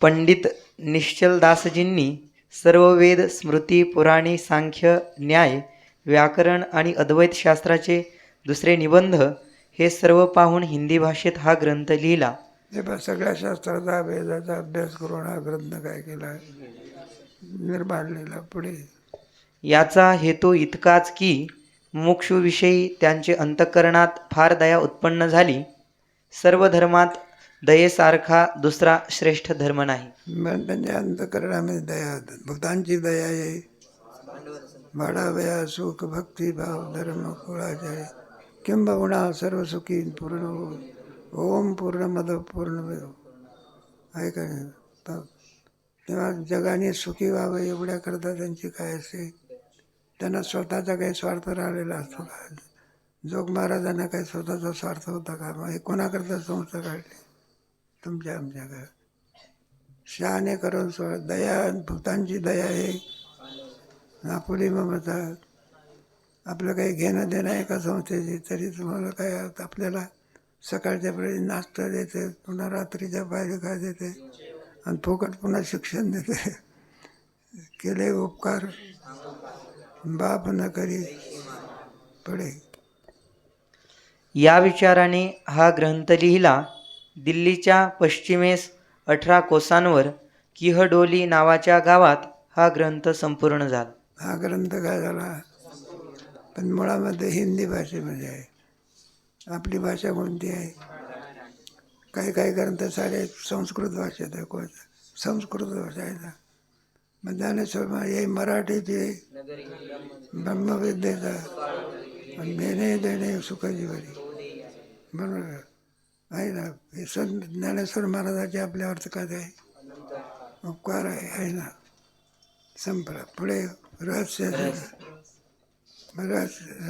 पंडित निश्चलदासजींनी सर्व वेद, स्मृती, पुराणे, सांख्य, न्याय, व्याकरण आणि अद्वैत शास्त्राचे दुसरे निबंध हे सर्व पाहून हिंदी भाषेत हा ग्रंथ लिहिला. ते सगळ्या शास्त्राचा वेदाचा अभ्यास करून हा ग्रंथ काय केला? निर्माण लिहिला. पुढे याचा हेतू इतकाच की मुमुक्षूविषयी त्यांचे अंतःकरणात फार दया उत्पन्न झाली. सर्व धर्मात दयेसारखा दुसरा श्रेष्ठ धर्म नाही. त्यांच्या अंतःकरणामध्ये दया भूतांची दया आहे. वाढावया सुख भक्तिभाव धर्म कुळाचार्य किंबहुना सर्व सुखी पूर्ण ओम पूर्णमद पूर्णमेव आहे का नाही? तेव्हा जगाने सुखी व्हावं एवढ्याकरता त्यांची काय असते. त्यांना स्वतःचा काही स्वार्थ राहिलेला असतो का? जोग महाराजांना काही स्वतःचा स्वार्थ होता का? मग हे कोणाकरता संस्था काढली? तुमच्या आमच्याकडे शहाणे करून दया भूतांची दया आहे. आपुली ममता. आपलं काही घेणं देणं आहे का संस्थेची? तरी तुम्हाला काय आपल्याला सकाळच्या वेळी नाश्ता देते, पुन्हा रात्रीच्या बाहेर काय देते आणि फुकट पुन्हा शिक्षण देते. केले उपकार बाप न करी. पुढे या विचाराने हा ग्रंथ लिहिला. दिल्लीच्या पश्चिमेस 18 कोसांवर किहडोली नावाच्या गावात हा ग्रंथ संपूर्ण झाला. हा ग्रंथ काय झाला? पण मुळामध्ये हिंदी भाषेमध्ये आहे. आपली भाषा कोणती आहे? काही काही ग्रंथ सारे संस्कृत भाषेत आहे. कोणतं संस्कृत भाषा आहे ना. मग ज्ञानेश्वर हे मराठीचे ब्रह्मविद्येचा देणे देणे सुखजीवनी बरोबर आहे ना. हे संत ज्ञानेश्वर महाराजाचे आपल्या अर्थ काय आहे? उपकार आहे ना. संपला. पुढे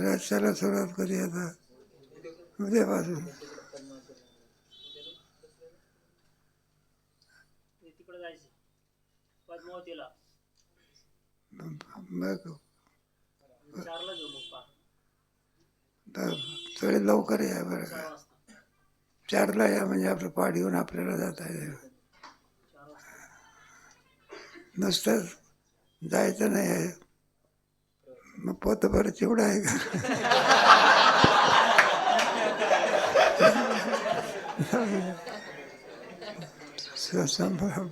रहस्याला सुरुवात कधी आता? उद्यापासून तिकडे जायचं पद्मावतीला मग 4ला जाऊ मग पहा तर थोडे लवकर या बरं 4 का. वाजता 4ला या म्हणजे आपलं पाठ घेऊन आपल्याला जाता येईल. 4 वाजता नुसतं जायचं नाही आहे. मग पोतभर चिवडा आहे का. संभ्रम